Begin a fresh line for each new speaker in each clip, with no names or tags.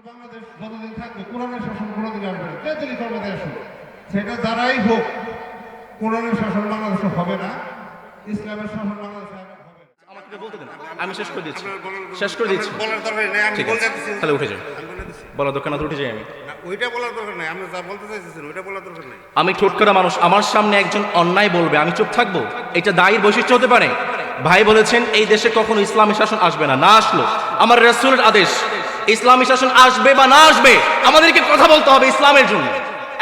বাংলাদেশ যতদিন থাকবে কোরআনের শাসন কোনোদিন আসবে না, যতদিন ক্ষমতায় আসুক সেটা যারাই হোক, কোরআনের শাসন বাংলাদেশে হবে না, ইসলামের শাসন বাংলাদেশে হবে না।
আমাকে বলতে দেন, আমি শেষ করে দিচ্ছি, শেষ করে দিচ্ছি।
বলার দরকার নেই, আমি
ঠিক
বলতে
আছে,
দিচ্ছি।
তাহলে উঠে যাই। বলার দরকার না তো উঠে যাই আমি।
না, ওইটা বলার দরকার নেই, আমি যা বলতে চাইতেছেন ওইটা বলার দরকার নেই।
আমি ঠোঁট করা মানুষ, আমার সামনে একজন অন্যায় বলবে, আমি চুপ থাকবো? এটা দায়ীর বৈশিষ্ট্য হতে পারে? ভাই বলেছেন এই দেশে কখনো ইসলামী শাসন আসবে না, না আসলো আমার রাসূলের আদেশ, ইসলামী শাসন আসবে বা না আসবে আমাদেরকে কথা বলতে হবে ইসলামের জন্য।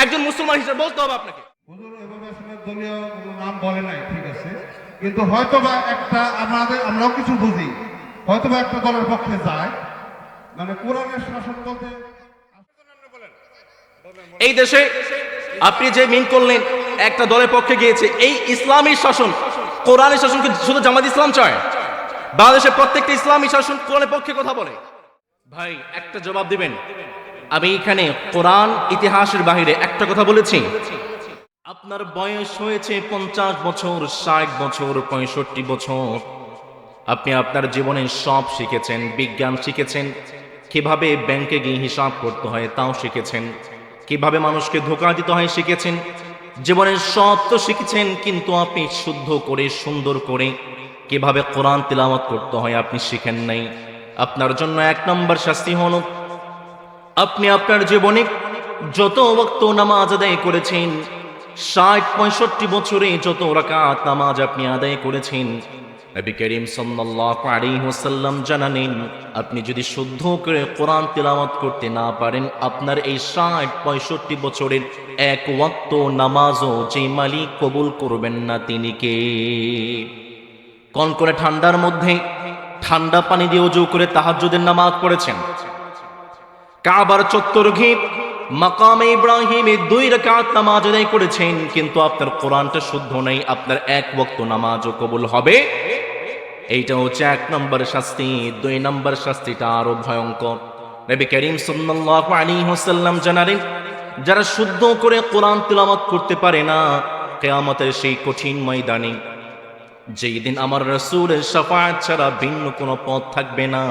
একজন মুসলমান হিসেবে বলতে হবে আপনাকে।
হুজুর এভাবে আসলে দলীয় কোনো নাম বলে নাই, ঠিক আছে, কিন্তু হয়তোবা একটা আমরাও কিছু বুঝি, হয়তোবা একটা দলের পক্ষে যায়, মানে কোরআনের শাসন বলতে
এই দেশে আপনি যে মিন করলেন একটা দলের পক্ষে গিয়েছে, এই ইসলামী শাসন কোরআনের শাসন কি শুধু জামাত ইসলাম চায়? বাংলাদেশের প্রত্যেকটা ইসলামী শাসন কোরআনের পক্ষে কথা বলে। ভাই একটা জবাব দিবেন, আমি এখানে কোরআন ইতিহাসের বাহিরে একটা কথা বলেছি? আপনার বয়স হয়েছে 50 বছর, 60 বছর, 65 বছর, আপনি আপনার জীবনে সব শিখেছেন, বিজ্ঞান শিখেছেন, কিভাবে ব্যাংকে গিয়ে হিসাব করতে হয় তাও শিখেছেন, কিভাবে মানুষকে ধোঁকা দিতে হয় শিখেছেন, জীবনের সব তো শিখেছেন, কিন্তু আপনি শুদ্ধ করে সুন্দর করে কিভাবে কোরআন তিলাওয়াত করতে হয় আপনি শিখেন নাই। আপনার জন্য 1 নম্বর শাস্তি হলো, আপনি আপনার জীবনে যত ওয়াক্ত নামাজ আদায় করেছেন, 60-65 বছরে যত রাকাত নামাজ আপনি আদায় করেছেন, নবী করিম সাল্লাল্লাহু আলাইহি ওয়াসাল্লাম জানালেন আপনি যদি শুদ্ধ করে কোরআন তিলাওয়াত করতে না পারেন, আপনার এই 60-65 বছরের 1 ওয়াক্ত নামাজও যে মালিক কবুল করবেন না তিনি কে? কনকনে ঠান্ডার মধ্যে ঠান্ডা পানি দিয়ে ওযু করে তাহাজ্জুদের নামাজ পড়েছেন, কাবার চত্বর ঘিরে মাকামে ইব্রাহিমে 2 রাকাত নামাজ আদায় করেছেন, কিন্তু আপনার কোরআনটা শুদ্ধ নাই, আপনার 1 ওয়াক্ত নামাজও কবুল হবে? এইটা হচ্ছে 1 নম্বর শাস্তি। 2 নম্বর শাস্তিটা আরো ভয়ঙ্কর। নবী করিম সাল্লাল্লাহু আলাইহি ওয়াসাল্লাম জানালেন যারা শুদ্ধ করে কোরআন তিলাওয়াত করতে পারে না, কিয়ামতের সেই কঠিন ময়দানে যেই দিন আমার রাসূলের শাফাআত ছাড়া ভিন্ন কোনো পথ থাকবে না,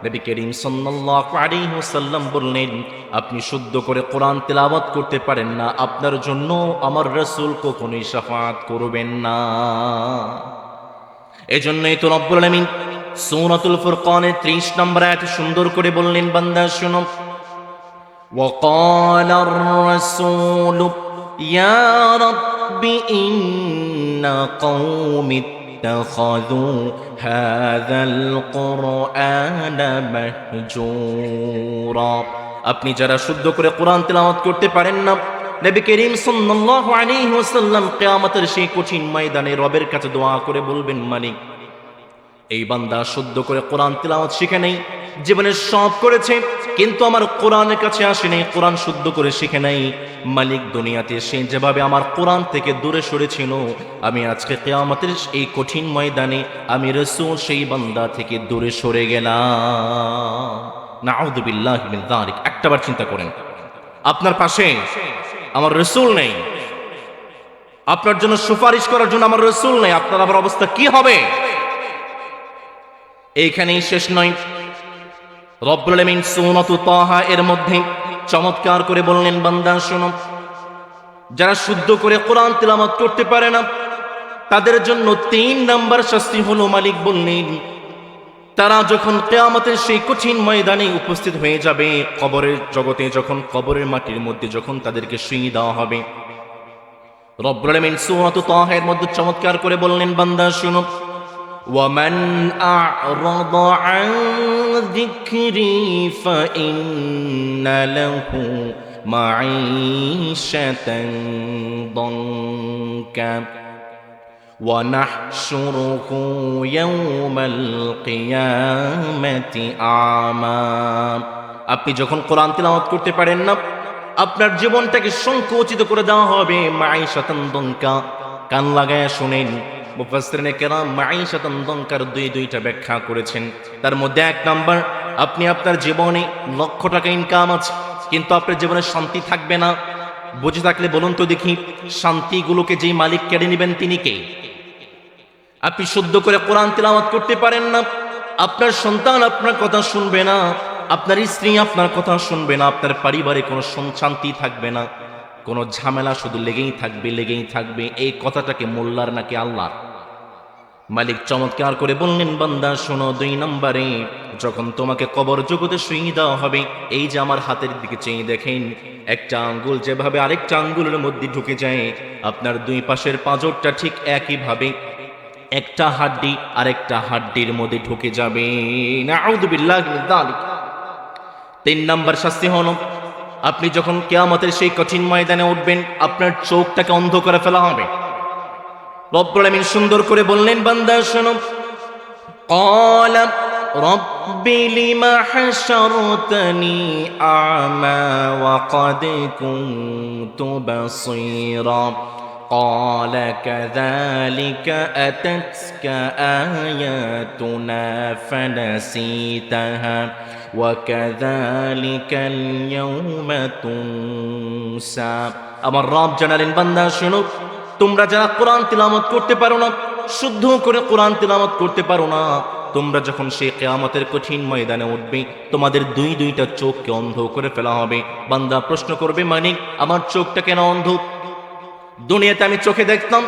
নবী করিম সাল্লাল্লাহু আলাইহি ওয়াসাল্লাম বললেন আপনি শুদ্ধ করে কোরআন তিলাওয়াত করতে পারেন না, আপনার জন্য আমার রাসূল কখনোই শাফাআত করবেন না। এজন্যই তো রব্বুল আলামিন সূরাতুল ফুরকানের 30 নম্বর আয়াতে সুন্দর করে বললেন, বান্দা শুনো, وقال الرسول يا رب إن قوم اتخذوا هذا القرآن مهجورا। আপনি যারা শুদ্ধ করে কোরআন তিলাওয়াত করতে পারেন না, নবী করিম সাল্লাল্লাহু আলাইহি ওয়াসাল্লাম কিয়ামতের সেই কঠিন ময়দানে রবের কাছে দোয়া করে বলবেন, মালিক এই বান্দা শুদ্ধ করে কোরআন তিলাওয়াত শিখে নেই, জীবনে সব করেছে কিন্তু আমার কোরআনের কাছে আসে নাই, কোরআন শুদ্ধ করে শিখে নাই, মালিক দুনিয়াতে সে যেভাবে আমার কোরআন থেকে দূরে সরেছিল, আমি আজকে কিয়ামতের এই কঠিন ময়দানে আমি রাসূল সেই বান্দা থেকে দূরে সরে গেলাম। নাউযু বিল্লাহি মিন যালিক। একটাবার চিন্তা করেন, আপনার পাশে আমার রাসূল নেই, আপনার জন্য সুপারিশ করার জন্য আমার রাসূল নেই, আপনার আবার অবস্থা কি হবে? এইখানেই শেষ নয়, রব্বুল আলামিন সূরাতু তাহা এর মধ্যে চমৎকার করে বললেন, বান্দা শোনো, যারা শুদ্ধ করে কোরআন তিলাওয়াত করতে পারে না তাদের জন্য 3 নাম্বার শাস্তি হলো, মালিক বললেন তারা যখন কিয়ামতের সেই কঠিন ময়দানে উপস্থিত হয়ে যাবে, কবরের জগতে যখন কবরের মাটির মধ্যে যখন তাদেরকে শুইয়ে দেওয়া হবে, রব্বুল আলামিন সূরাতু তাহা এর মধ্যে চমৎকার করে বললেন, বান্দা শোনো, ومن أعرض عن ذكري فإن له معيشة ضنكا ونحشره يوم القيامة أعمى। আপনি যখন কোরআন তিলাওয়াত করতে পারেন না, আপনার জীবনটাকে সংকুচিত করে দেওয়া হবে, মাঈশাতান দনকা। কান লাগায়া শুনেন, মুফাসসিরিনে কেরাম মাঈশাতান দনকার 2টা ব্যাখ্যা করেছেন। তার মধ্যে 1 নাম্বার, আপনি আপনার জীবনে লক্ষ টাকা ইনকাম আছে কিন্তু আপনার জীবনে শান্তি থাকবে না। বুঝে থাকলে বলুন তো দেখি, শান্তিগুলোকে যেই মালিক কেড়ে নেবেন তিনি কে? আপনি শুদ্ধ করে কোরআন তিলাওয়াত করতে পারেন না, আপনার সন্তান আপনার কথা শুনবে না, আপনার স্ত্রী আপনার কথা শুনবে না, আপনার পরিবারে কোনো শান্তি থাকবে না, কোনো ঝামেলা শুধু লেগেই থাকবে। এই কথাটাকে মোল্লার নাকি আল্লাহ? মালিক চমৎকার করে বললেন, বান্দা শোনো, 2 নম্বরে যখন তোমাকে কবর জগতে শুইয়ে দেওয়া হবে, এই যে আমার হাতের দিকে চেয়ে দেখেন, একটা আঙ্গুল যেভাবে আরেকটা আঙ্গুলের মধ্যে ঢুকে যায়, আপনার 2 পাশের পাঁজরটা ঠিক একইভাবে একটা হাড্ডি আরেকটা হাড্ডির মধ্যে ঢুকে যাবে। নাউযুবিল্লাহি মিন যালিক। 3 নম্বর শাস্তি হলো, আপনি যখন কিয়ামতের সেই কঠিন ময়দানে উঠবেন, আপনার চোখটাকে অন্ধ করে ফেলা হবে। রব্বুল আমিন সুন্দর করে বললেন, বান্দা শোনো, ক্বালা রব্বি লিমা হাশারতানি আ'মা ওয়া ক্বাদ কুনতু বাসীরা ক্বালা কাযালিকা আতাতকা আয়াতুনা ফানাসিতাহা ওয়া কাযালিকাল ইয়াওমা তুনসা। আমার রব জানালেন, বান্দা শোনো, তোমরা যারা কোরআন তিলাওয়াত করতে পারো না, শুদ্ধ করে কোরআন তিলাওয়াত করতে পারো না, তোমরা যখন সেই কিয়ামতের কঠিন ময়দানে উঠবে, তোমাদের দুইটা চোখকে অন্ধ করে ফেলা হবে। বান্দা প্রশ্ন করবে, মানিক আমার চোখটা কেন অন্ধ? দুনিয়াতে আমি চোখে দেখতাম,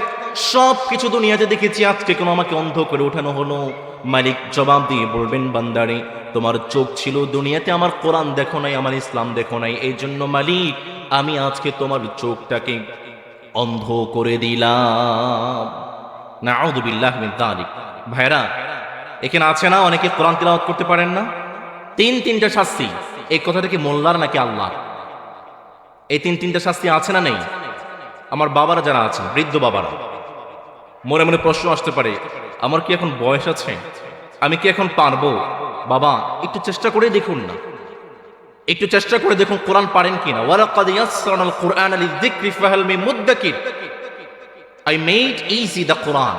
সব কিছু দুনিয়াতে দেখেছি, আজকে কেন আমাকে অন্ধ করে ওঠানো হলো? মালিক জবাব দিয়ে বলবেন, বান্দারে তোমার চোখ ছিল দুনিয়াতে, আমার কোরআন দেখো নাই, আমার ইসলাম দেখো নাই, এই জন্য মালিক আমি আজকে তোমার চোখটাকে অন্ধ করে দিলাম। নাউযুবিল্লাহি মিন যালিক। ভাইরা, এখানে আছে না অনেকে কোরআন তিলাওয়াত করতে পারেন না? 3টা শাস্তি। এই কথাটা কি মোল্লার নাকি আল্লাহ? এই 3টা শাস্তি আছে না নেই? আমার বাবারা যারা আছেন, বৃদ্ধ বাবারা, মনে মনে প্রশ্ন আসতে পারে, আমার কি এখন বয়স আছে? আমি কি এখন পারবো? বাবা, একটু চেষ্টা করে দেখুন না, একটু চেষ্টা করে দেখুন কোরআন পারেন কিনা। ওয়ালাকাদ ইয়াসসারনাল কুরআনা লিযিকরি ফাহাল মিন মুদ্দাকির। I made easy the Quran,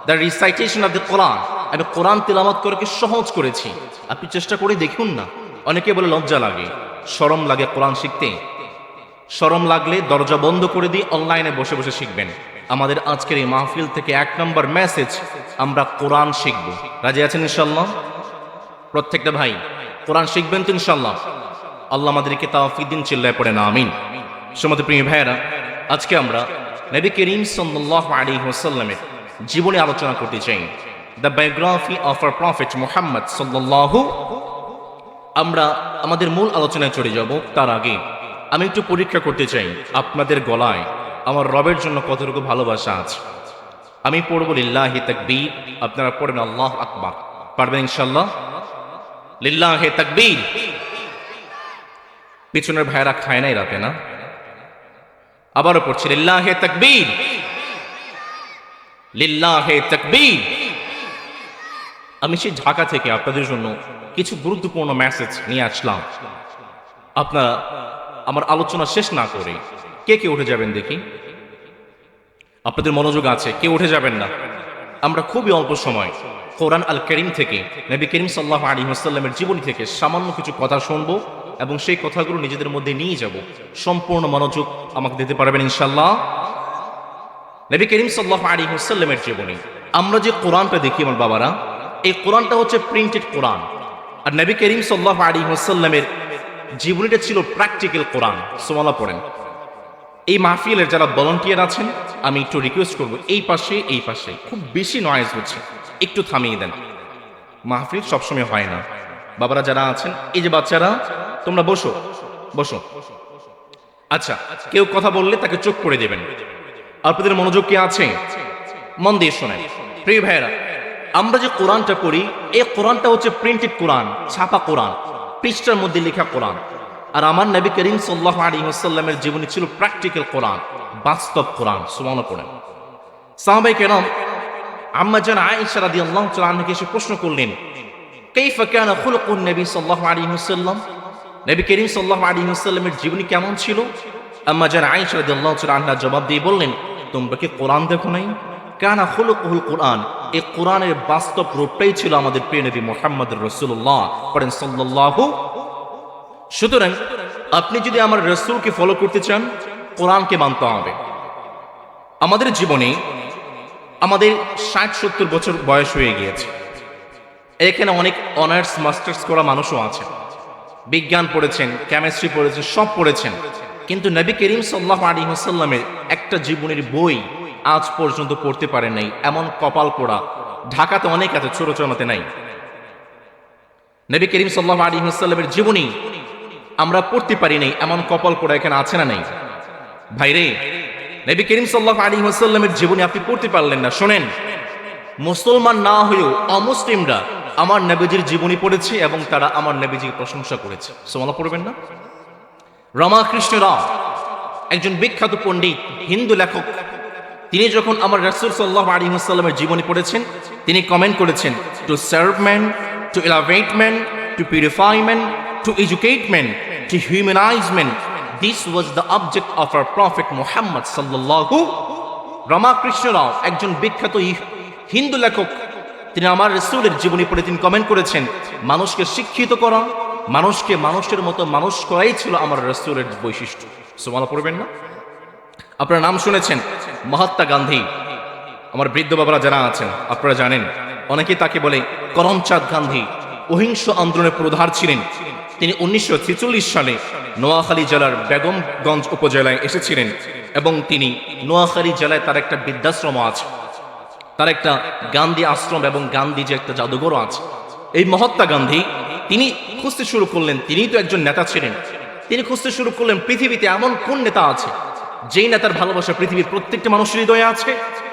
the recitation of the Quran. আমি কোরআন তিলাওয়াত করে সহজ করেছি, আপনি চেষ্টা করে দেখুন না। অনেকে বলে লজ্জা লাগে, শরম লাগে কোরআন শিখতে। শরম লাগলে দরজা বন্ধ করে দিয়ে অনলাইনে বসে বসে শিখবেন। আমাদের আজকের এই মাহফিল থেকে 1 নম্বর মেসেজ, আমরা কোরআন শিখব। রাজি আছেন ইনশাআল্লাহ? প্রত্যেকটা ভাই কোরআন শিখবেন তো ইনশাআল্লাহ? আল্লাহ আমাদেরকে তাওফিক দিন, চিল্লায় পড়েন আমিন। সম্মানিত প্রিয় ভাইয়েরা, আজকে আমরা নবী করিম সাল্লাল্লাহু আলাইহি ওয়াসাল্লামের জীবনে আলোচনা করতে চাই, the biography of our prophet Muhammad সাল্লাল্লাহু। আমরা আমাদের মূল আলোচনায় চলে যাব, তার আগে আমি একটু পরীক্ষা করতে চাই আপনাদের গলায় আমার রবের জন্য কতটুকু ভালোবাসা আছে। আমি পড়ব লিল্লাহি তাকবীর, আপনারা পড়েন আল্লাহু আকবার। পারবেন ইনশাআল্লাহ? লিল্লাহি তাকবীর। পিছনের ভাইরা খায় নাই রাতে না? আবারও পড়ছি, লিল্লাহি তাকবীর, লিল্লাহি তাকবীর। আমি সেই ঢাকা থেকে আপনাদের জন্য কিছু গুরুত্বপূর্ণ মেসেজ নিয়ে আসলাম। আপনারা আমার আলোচনা শেষ না করে কে উঠে যাবেন দেখি? আপনাদের মনোযোগ আছে, কেউ উঠে যাবেন না। আমরা খুবই অল্প সময় কোরআন আল কারীম থেকে, নবী করিম সাল্লাল্লাহু আলাইহি ওয়াসাল্লামের জীবনী থেকে সামান্য কিছু কথা শুনবো এবং সেই কথাগুলো নিজেদের মধ্যে নিয়ে যাব। সম্পূর্ণ মনোযোগ আমাকে দিতে পারবেন ইনশাআল্লাহ? নবী করিম সাল্লাল্লাহু আলাইহি ওয়াসাল্লামের জীবনী, আমরা যে কোরআনটা দেখি আমার বাবারা, এই কোরআনটা হচ্ছে প্রিন্টেড কোরআন। আর নবী করিম সাল্লাল্লাহু আলাইহি ওয়াসাল্লামের জীবনীটা ছিল প্র্যাকটিক্যাল কোরআন। সুবহানাল্লাহ পড়েন। এই মাহফিলের যারা ভলান্টিয়ার আছেন, আমি একটু রিকোয়েস্ট করবো, এই পাশে খুব বেশি নয়েজ হচ্ছে, একটু থামিয়ে দেন। মাহফিল সবসময় হয় না। বাবারা যারা আছেন, এই যে বাচ্চারা, তোমরা বসো বসো। আচ্ছা, কেউ কথা বললে তাকে চোখ করে দেবেন। আপনাদের মনোযোগ কি আছে? মন দিয়ে শোনেন প্রিয় ভাইয়েরা, আমরা যে কোরআনটা পড়ি, এই কোরআনটা হচ্ছে প্রিন্টেড কোরআন, ছাপা কোরআন, পৃষ্ঠার মধ্যে লেখা কোরআন। আর আমার নবী করিম সাল্লাল্লাহু আলাইহি ওয়াসাল্লামের জীবনী ছিল প্র্যাকটিক্যাল কোরআন, বাস্তব কোরআন। সুবহানাল্লাহ পড়েন। সাহাবায়ে কেরাম আম্মা জান আয়েশা রাদিয়াল্লাহু তাআলা আনহাকে এসে প্রশ্ন করলেন, কাইফা কানা খুলুকুন নবী সাল্লাল্লাহু আলাইহি ওয়াসাল্লাম, নবী করিম সাল্লাল্লাহু আলাইহি ওয়াসাল্লামের জীবনী কেমন ছিল? আম্মা জান আয়েশা রাদিয়াল্লাহু তাআলা আনহা জবাব দিয়ে বললেন, তোমরা কি কোরআন দেখো নাই? কানা খুলুকুল কোরআন, এই কোরআনের বাস্তব রূপটাই ছিল আমাদের প্রিয় নবী মুহাম্মদুর রাসূলুল্লাহ পড়েন সাল্লাল্লাহু। সুতরাং আপনি যদি আমার রাসূলকে ফলো করতে চান, কোরআনকে মানতে হবে। আমাদের জীবনে আমাদের 60-70 বছর বয়স হয়ে গিয়েছে, এখানে অনেক অনার্স মাস্টার্স করা মানুষও আছে। বিজ্ঞান পড়েছেন, কেমিস্ট্রি পড়েছেন, সব পড়েছেন, কিন্তু নবী করিম সাল্লাল্লাহু আলাইহি ওয়াসাল্লামের একটা জীবনের বই আজ পর্যন্ত পড়তে পারে নাই, এমন কপাল পোড়া ঢাকাতে অনেক আছে, ছোটচরমাতে নাই। নবী করিম সাল্লাল্লাহু আলাইহি ওয়াসাল্লামের জীবনী আমরা পড়তে পারি নাই, এমন কপাল পোড়া এখানে আছে না নেই? ভাইরে, নবী করিম সাল্লাল্লাহু আলাইহি ওয়াসাল্লামের জীবনী আপনি পড়তে পারলেন না, শোনেন, মুসলমান না হয়েও অমুসলিমরা আমার নবীজির জীবনী পড়েছে এবং তারা আমার নবীজির প্রশংসা করেছে। সুবহানাল্লাহ পড়বেন না? রামকৃষ্ণ রাও একজন বিখ্যাত পণ্ডিত, হিন্দু লেখক, তিনি যখন আমার রাসূল সাল্লাল্লাহু আলাইহি ওয়াসাল্লামের জীবনী পড়েছেন, তিনি কমেন্ট করেছেন, to serve man, to elevate man, to purify man, to educate man, to humanize man, this was the object of our prophet Muhammad সাল্লাল্লাহু। রামকৃষ্ণ রাও একজন বিখ্যাত হিন্দু লেখক, তিনি আমার রাসূলের জীবনী পড়ে তিনি কমেন্ট করেছেন, মানুষকে শিক্ষিত করা, মানুষকে মানুষের মতো মানুষ করাই ছিল আমার রাসূলের বৈশিষ্ট্য। সুবহানাল্লাহ পড়বেন না? আপনারা নাম শুনেছেন মহাত্মা গান্ধী, আমার বৃদ্ধ বাবারা যারা আছেন আপনারা জানেন, অনেকেই তাকে বলে করমচাঁদ গান্ধী। অহিংস আন্দোলনের প্রধান ছিলেন তিনি। 1946 সালে নোয়াখালী জেলার বেগমগঞ্জ উপজেলায় এসেছিলেন এবং তিনি নোয়াখালী জেলায় তার একটা বৃদ্ধাশ্রম আছে, তার একটা গান্ধী আশ্রম এবং গান্ধী যে একটা জাদুঘরও আছে। এই মহাত্মা গান্ধী তিনি খুঁজতে শুরু করলেন, তিনি তো একজন নেতা ছিলেন, তিনি খুঁজতে শুরু করলেন পৃথিবীতে এমন কোন নেতা আছে যেই নেতার ভালোবাসা পৃথিবীর প্রত্যেকটা মানুষের হৃদয়ে আছে।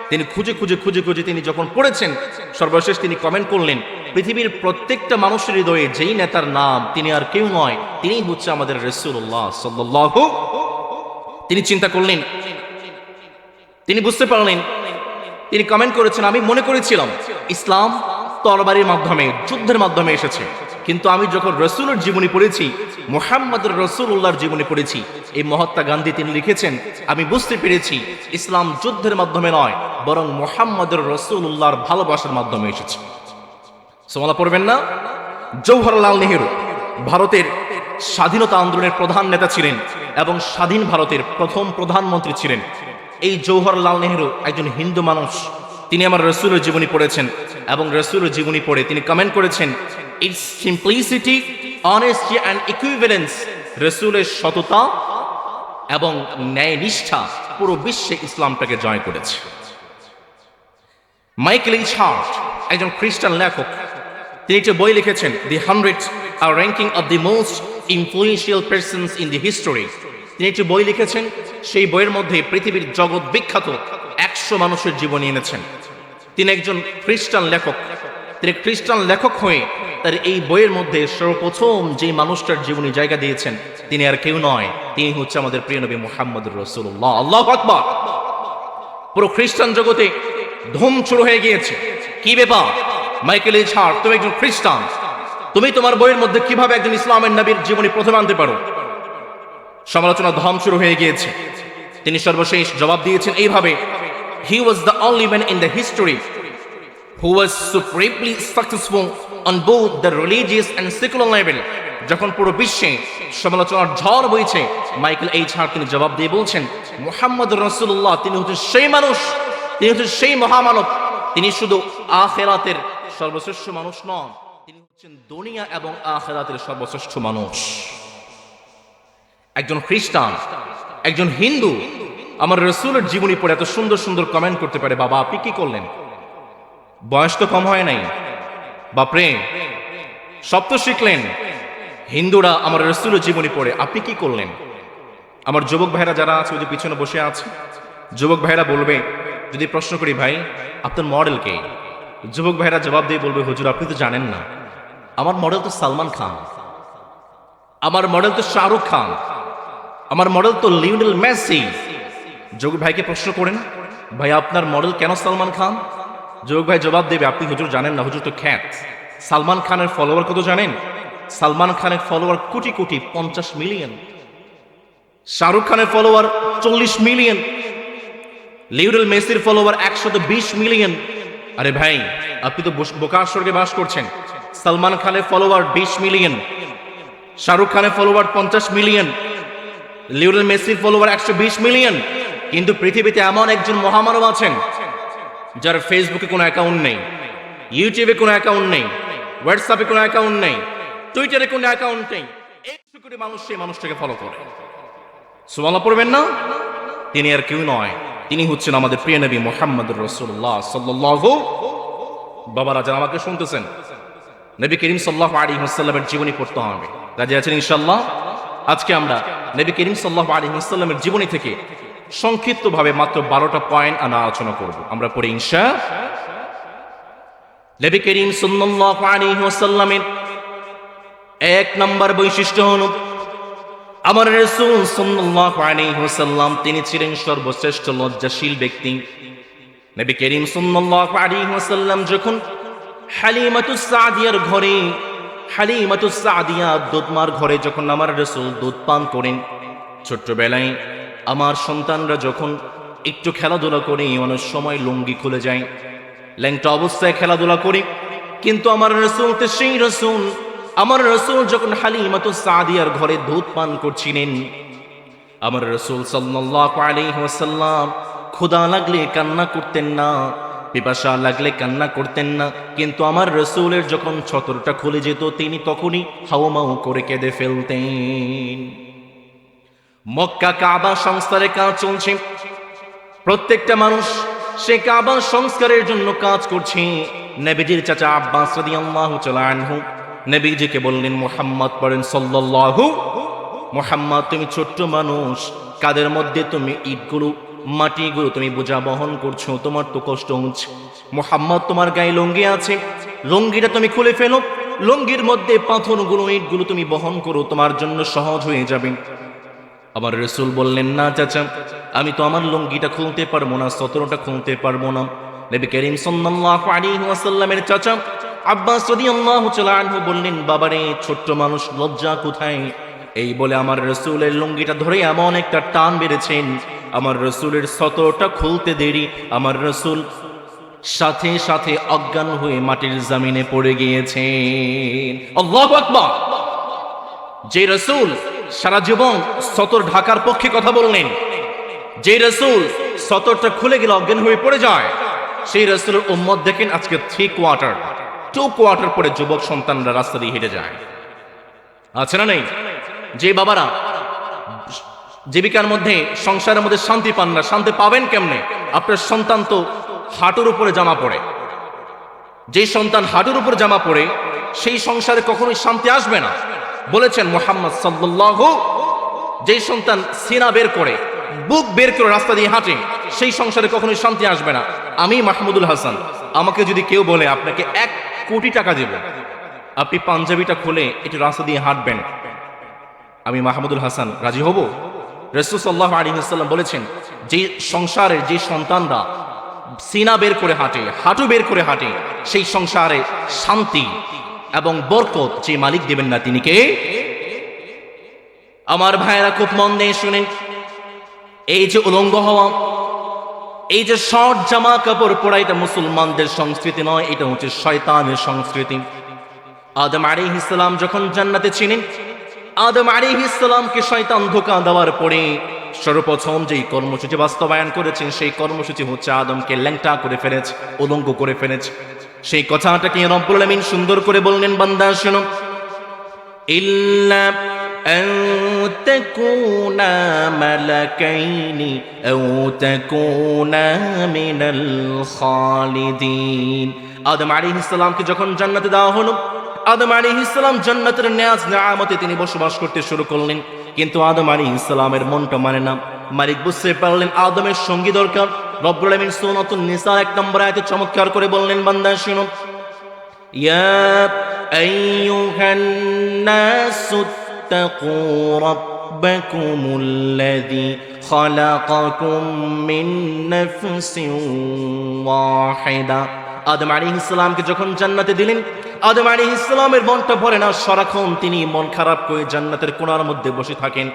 তিনি খুঁজে খুঁজে খুঁজে খুঁজে তিনি যখন পড়েছেন, সর্বশেষ তিনি কমেন্ট করলেন, পৃথিবীর প্রত্যেকটা মানুষের হৃদয়ে যেই নেতার নাম, তিনি আর কেউ নয়, তিনি হচ্ছে আমাদের রাসূলুল্লাহ সাল্লাল্লাহু। তিনি চিন্তা করলেন, তিনি বুঝতে পারলেন, তিনি কমেন্ট করেছেন, আমি মনে করেছিলাম ইসলাম তরবারির মাধ্যমে, যুদ্ধের মাধ্যমে এসেছে, কিন্তু আমি যখন রাসূলের জীবনী পড়েছি, মুহাম্মদুর রাসূলুল্লাহর জীবনী পড়েছি, এই মহাত্মা গান্ধী তিনি লিখেছেন, আমি বুঝতে পেরেছি ইসলাম যুদ্ধের মাধ্যমে নয়, বরং মুহাম্মদুর রাসূলুল্লাহর ভালোবাসার মাধ্যমে এসেছে। সুবহানাল্লাহ পড়বেন না? জওহরলাল নেহেরু ভারতের স্বাধীনতা আন্দোলনের প্রধান নেতা ছিলেন এবং স্বাধীন ভারতের প্রথম প্রধানমন্ত্রী ছিলেন। এই জওহরলাল নেহেরু একজন হিন্দু মানুষ, তিনি আমার রাসূলের জীবনী পড়েছেন এবং রাসূলের জীবনী পড়ে তিনি কমেন্ট করেছেন, it's simplicity, honesty and equivalence, রাসূলের সততা এবং ন্যায় নিষ্ঠা পুরো বিশ্বে ইসলামটাকে জয় করেছে। মাইকেল এইচ হার্ট একজন খ্রিস্টান লেখক, তিনি একটা বই লিখেছেন, দি 100 আর ranking of the most influential persons in the history. তিনি একটি বই লিখেছেন, সেই বইয়ের মধ্যে পৃথিবীর জগৎ বিখ্যাত 100 মানুষের জীবনী এনেছেন। তিনি একজন খ্রিস্টান লেখক, তিনি খ্রিস্টান লেখক হয়ে তার এই বইয়ের মধ্যে সর্বপ্রথম যে মানুষটার জীবনী জায়গা দিয়েছেন, তিনি আর কেউ নয়, তিনি হচ্ছে আমাদের প্রিয় নবী মুহাম্মদুর রাসূলুল্লাহ। আল্লাহু আকবার! পুরো খ্রিস্টান জগতে ধুম শুরু হয়ে গিয়েছে, কি ব্যাপার মাইকেল এইচ হার্ট, তুমি একজন খ্রিস্টান, তুমি তোমার বইয়ের মধ্যে কিভাবে একজন ইসলামের নবীর জীবনী প্রথমে আনতে পারো? সমালোচনা ধম শুরু হয়ে গিয়েছে। তিনি সর্বশেষ জবাব দিয়েছেন এইভাবে, he was the only man in the history who was supremely successful on both the religious and secular level. যখন পুরো বিশ্বে সমালোচনার ঝড় বইছে, মাইকেল এইচ হার্ট তিনি জবাব দিয়ে বলছেন, মুহাম্মদুর রাসূলুল্লাহ তিনি হচ্ছেন সেই মানুষ, তিনি হচ্ছেন সেই মহামানব, তিনি শুধু আখিরাতের সর্বশ্রেষ্ঠ মানুষ নন, তিনি হচ্ছেন দুনিয়া এবং আখিরাতের সর্বশ্রেষ্ঠ মানুষ। একজন খ্রিস্টান, একজন হিন্দু আমার রাসূলের জীবনী পড়ে এত সুন্দর সুন্দর কমেন্ট করতে পারে, বাবা আপনি কি করলেন? বয়স তো কম হয় নাই বাপরে, সব তো শিখলেন। হিন্দুরা আমার রাসূলের জীবনী পড়ে আপনি কি করলেন? আমার যুবক ভাইরা যারা আছে, ওই যে পিছনে বসে আছে, যুবক ভাইরা বলবে, যদি প্রশ্ন করি ভাই আপনার মডেল কে, যুবক ভাইরা জবাব দিয়ে বলবে, হুজুর আপনি তো জানেন না, আমার মডেল তো সালমান খান, আমার মডেল তো শাহরুখ খান, আমার মডেল তো লিওনেল মেসি। যুবক ভাইকে প্রশ্ন করেন, ভাই আপনার মডেল কেন সালমান খান? যুবক ভাই জবাব দেবে, আপনি হুজুর জানেন না, হুজুর তো খ্যাত। সালমান খানের ফলোয়ার কত জানেন? সালমান খানের ফলোয়ার কোটি কোটি, 50 মিলিয়ন। শাহরুখ খানের ফলোয়ার 40 মিলিয়ন। লিওনেল মেসির ফলোয়ার 120 মিলিয়ন। আরে ভাই আপনি তো বোকার স্বর্গে বাস করছেন। সালমান খানের ফলোয়ার 20 মিলিয়ন, শাহরুখ খানের ফলোয়ার 50 মিলিয়ন, লিওনেল মেসির ফলোয়ার 120 মিলিয়ন। কিন্তু পৃথিবীতে এমন একজন মহামানব আছেন যার ফেসবুকে কোনো অ্যাকাউন্ট নেই, ইউটিউবে কোনো অ্যাকাউন্ট নেই, হোয়াটসঅ্যাপে কোনো অ্যাকাউন্ট নেই, টুইটারে কোনো অ্যাকাউন্ট নেই। 100 কোটি মানুষ সেই মানুষটাকে ফলো করে। সুবহানাল্লাহ পড়বেন না? তিনি আর কেউ নয়, তিনি হচ্ছেন আমাদের প্রিয় নবী মুহাম্মদুর রাসূলুল্লাহ সাল্লাল্লাহু। বাবারা যারা আমাকে শুনতেছেন, নবী করিম সাল্লাল্লাহু আলাইহি ওয়াসাল্লামের জীবনী পড়তে হবে। রাজি আছেন ইনশাআল্লাহ? আজকে আমরা নবী করিম সাল্লাল্লাহু আলাইহি ওয়াসাল্লামের জীবনী থেকে সংক্ষিপ্তভাবে মাত্র 12টা পয়েন্ট আলোচনা করব। আমরা পড়ে ইনশাআল্লাহ। নবী করিম সাল্লাল্লাহু আলাইহি ওয়াসাল্লামের 1 নম্বর বৈশিষ্ট্য হলো আমার রাসূল সাল্লাল্লাহু আলাইহি ওয়াসাল্লাম তিনি ছিলেন সর্বশ্রেষ্ঠ লজ্জাশীল ব্যক্তি। নবী করিম সাল্লাল্লাহু আলাইহি ওয়াসাল্লাম যখন হালিমাতুস সাদিয়ার ঘরে, হালিমাতুস সাদিয়া দুধমার ঘরে যখন আমার রাসূল দুধ পান করেন, ছোট্টবেলায় আমার সন্তানরা যখন একটু খেলাধুলা করে অনেক সময় লুঙ্গি খুলে যায়, ল্যাংটা অবস্থায় খেলাধুলা করে, কিন্তু আমার রাসূল তো সেই রাসূল, আমার রাসূল যখন হালিমাতুস সাদিয়ার ঘরে দুধ পান করছিলেন, আমার রাসূল সাল্লাল্লাহু আলাইহি ওয়াসাল্লাম ক্ষুধা লাগলে কান্না করতেন না, পিপাসা লাগলে কান্না করতেন না, কিন্তু আমার রাসূলের যখন ছতরটা খুলে যেত তিনি তখনই হাউমাউ করে কেঁদে ফেলতেন। মক্কা কাবা সংস্কারের কাজ চলছে, প্রত্যেকটা মানুষ সে কাবা সংস্কারের জন্য কাজ করছে। নবীজির চাচা আব্বাস রাদিয়াল্লাহু তাআলা আনহু নবীজিকে বললেন, মুহাম্মদ পড়েন সাল্লাল্লাহু, মুহাম্মদ তুমি ছোট্ট মানুষ, কাদের মধ্যে তুমি ইটগুলো মাটিগুলো তুমি বোঝা বহন করছো, তোমার তো কষ্ট হচ্ছে। মুহাম্মদ তোমার গায়ে লুঙ্গি আছে, লুঙ্গিটা তুমি খুলে ফেলো, লুঙ্গির মধ্যে পাথরগুলো ইটগুলো তুমি বহন করো, তোমার জন্য সহজ হয়ে যাবে। আমার রাসূল বললেন, না চাচা, আমি তো আমার লুঙ্গিটা খুলতে পারবো না, সতরটা খুলতে পারবো না। নবী করিম সাল্লাল্লাহু আলাইহি ওয়াসাল্লামের চাচা আব্বাস রাদিয়াল্লাহু তাআলা আনহু বললেন, বাবারে ছোট্ট মানুষ, লজ্জা কোথায়? এই বলে আমার রাসূলের লুঙ্গিটা ধরে এমন একটা টান বেড়েছেন, আমার রাসূলের সতরটা খুলতে দেরি, আমার রাসূল সাথে সাথে অজ্ঞান হয়ে মাটির জমিনে পড়ে গিয়েছেন। আল্লাহু আকবার! যে রাসূল সারা জীবন সতর ঢাকার পক্ষে কথা বললেন, যে রাসূল সতরটা খুলে গেলে অজ্ঞান হয়ে পড়ে যায়, সেই রাসূলের উম্মত দেখেন আজকে 3 কোয়ার্টার 2 কোয়ার্টার পরে যুবক সন্তানরা রাস্তা দিয়ে হেঁটে যায়। আছে না নেই? যে বাবারা জীবিকার মধ্যে, সংসারের মধ্যে শান্তি পান না, শান্তি পাবেন কেমনে? আপনার সন্তান তো হাঁটুর উপরে জামা পড়ে, যে সন্তান হাঁটুর উপরে জামা পড়ে সেই সংসারে কখনোই শান্তি আসবে না। বলেছেন মুহাম্মদ সাল্লাল্লাহু, যে সন্তান সিনা বের করে, বুক বের করে রাস্তা দিয়ে হাঁটে, সেই সংসারে কখনোই শান্তি আসবে না। আমি মাহমুদুল হাসান, আমাকে যদি কেউ বলে আপনাকে 1 কোটি টাকা দেব, আপনি পাঞ্জাবিটা খুলে একটু রাস্তা দিয়ে হাঁটবেন, আমি মাহমুদুল হাসান রাজি হব? রাসূল সাল্লাল্লাহু আলাইহি ওয়াসাল্লাম বলেছেন, যে সংসারের যে সন্তানরা সিনা বের করে হাঁটে, হাঁটু বের করে হাঁটে, সেই সংসারে শান্তি এবং বরকত যে মালিক দেবেন না তিনি কে? আমার ভাইয়েরা খুব মন দিয়ে শুনেন, এই যে উলঙ্গ হওয়া, এই যে শর্ট জামা কাপড় পরা, এটা মুসলমানদের সংস্কৃতি নয়, এটা হচ্ছে শয়তানের সংস্কৃতি। আদম আলাইহিস সালাম যখন জান্নাতে ছিলেন, আদম আলাইহিস সালামকে শয়তান ধোঁকা দেওয়ার পরে সর্বপ্রথম যেই কর্মসূচি বাস্তবায়ন করেছেন, সেই কর্মসূচি হচ্ছে আদমকে ল্যাংটা করে ফেলেছে, উলঙ্গ করে ফেলেছে। সেই কথাটাকে রব্বুল আলামিন সুন্দর করে বললেন, বান্দা শোনো, ইল্লা আন তাকুনা মালাকাইনি আও তাকুনা মিনাল খালিদিন। আদম আলাইহিস সালামকে যখন জান্নাতে দেওয়া হলো, আদম আলাইহিস সালাম জান্নাতের নেয়াজ নেয়ামতে তিনি বসবাস করতে শুরু করলেন, কিন্তু আদম আলাইহিস সালামের মনটা মানে না। মালিক বুঝতে পারলেন আদমের সঙ্গী দরকার। রব্বুল আলামিন সূরাতুন নিসা 1 নম্বর আয়াতে চমৎকার করে বললেন, বান্দা শুনো, ইয়া আইয়ুহান নাসু তাকু রাব্বাকুমুল্লাযী খালাকাকুম মিন নাফসিন ওয়াহিদা। আদম আলাইহিস সালামকে যখন জান্নাতে দিলেন, আদম আলাইহিস সালামের মনটা ভরে না, সারাক্ষণ তিনি মন খারাপ করে জান্নাতের কোণার মধ্যে বসে থাকেন।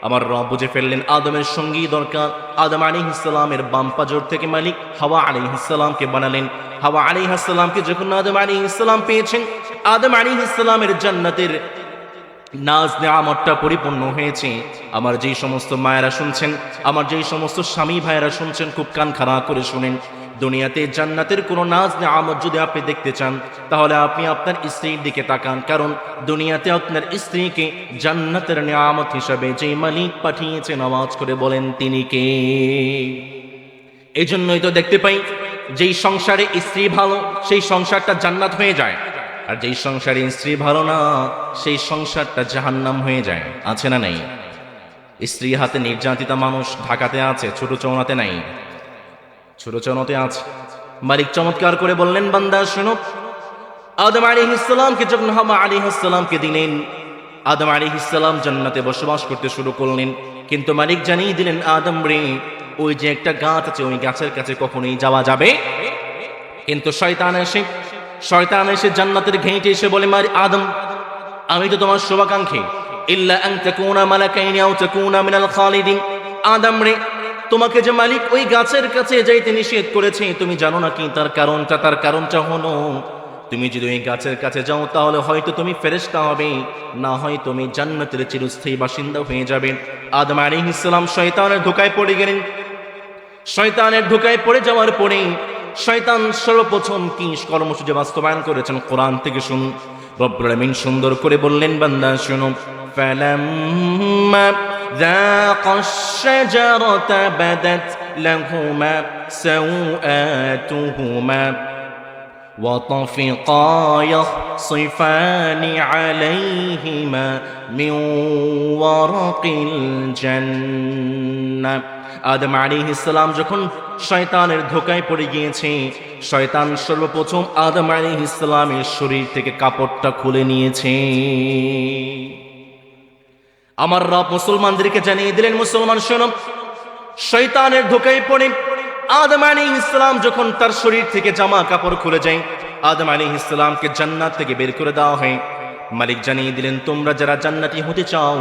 আমার রব বুঝে ফেললেন আদমের সঙ্গী দরকার। আদম আলাইহিস সালামের বাম পাজর থেকে মালিক হাওয়া আলাইহিস সালামকে বানালেন। হাওয়া আলাইহিস সালামকে যখন আদম আলাইহিস সালাম পেয়েছেন, আদম আলাইহিস সালামের জান্নাতের নাজ নেয়ামতটা পরিপূর্ণ হয়েছে। আমার যেই সমস্ত মায়েরা শুনছেন, আমার যেই সমস্ত স্বামী ভাইয়েরা শুনছেন, খুব কান খাড়া করে শুনেন, দুনিয়াতে জান্নাতের কোনো নাজ নেয়ামত যদি আপনি দেখতে চান, তাহলে আপনি আপনার স্ত্রীর দিকে তাকান, কারণ দুনিয়াতে আপনার স্ত্রীকে জান্নাতের নেয়ামত হিসাবে যে মালিক পাঠিয়েছেন, আওয়াজ করে বলেন তিনি কে? এই জন্যই তো দেখতে পাই যেই সংসারে স্ত্রী ভালো সেই সংসারটা জান্নাত হয়ে যায়, আর যেই সংসারে স্ত্রী ভালো না সেই সংসারটা জাহান্নাম হয়ে যায়। আছে না নেই? স্ত্রী হাতে নির্যাতিতা মানুষ ঢাকাতে আছে, ছোট চৌনাতে নাই, ছোট চৌনাতে আছে। মালিক চমৎকার করে বললেন, বান্দা শোনো, আদম আলাইহিস সালামকে যখন হাওয়া আলাইহিস সালামকে দিলেন, আদম আলাইহিস সালাম জান্নাতে বসবাস করতে শুরু করলেন। কিন্তু মালিক জানিয়ে দিলেন, আদম রে, ওই যে একটা গাছ আছে, ওই গাছের কাছে কখনোই যাওয়া যাবে। কিন্তু শয়তান এসে জান্নাতের ঘেঁটে এসে বলে, আদম, আমি তো তোমার শুভাকাঙ্ক্ষী, ইল্লা আন তাকুনা মালাকাইনি আও তাকুনা মিনাল খালিদিন। আদম রে, তোমাকে যে মালিক ওই গাছের কাছে যাইতে নিষেধ করেছে, তুমি জানো না কি তার কারণটা? তার কারণটা হলো, তুমি যদি ওই গাছের কাছে যাও তাহলে হয়তো তুমি ফেরেশতা হবে, না হয় তুমি জান্নাতের চিরস্থায়ী বাসিন্দা হয়ে যাবে। আদম আলাইহিস সালাম শয়তানের ধোঁকায় পড়ে গেলেন। শয়তানের ধোঁকায় পড়ে যাওয়ার পরে শয়তান সর্বপ্রথম কি কর্মসূচি বাস্তবায়ন করেছেন কোরআন থেকে শুনুন। রব্বুল আমিন সুন্দর করে বললেন, বান্দা শুনো, ফালাম্মা যাকাশ শাজারাতা বাদাত লাহুমা সাওআতুহুমা وطفقا يخصفان عليهما من ورق الجنة। আদম আলাইহিস সালাম যখন শয়তানের ধোঁকায় পড়ে গিয়েছে, শয়তান সর্বপ্রথম আদম আলাইহিস সালামের শরীর থেকে কাপড়টা খুলে নিয়েছে। আমার রব মুসলমানদেরকে জানিয়ে দিলেন, মুসলমান শোনো, শয়তানের ধোঁকায় পড়ে আদম আলাইহিস সালাম যখন তার শরীর থেকে জামা কাপড় খুলে যায়, আদম আলাইহিস সালামকে জান্নাত থেকে বের করে দেওয়া হয়। মালিক জানিয়ে দিলেন, তোমরা যারা জান্নাতি হতে চাও,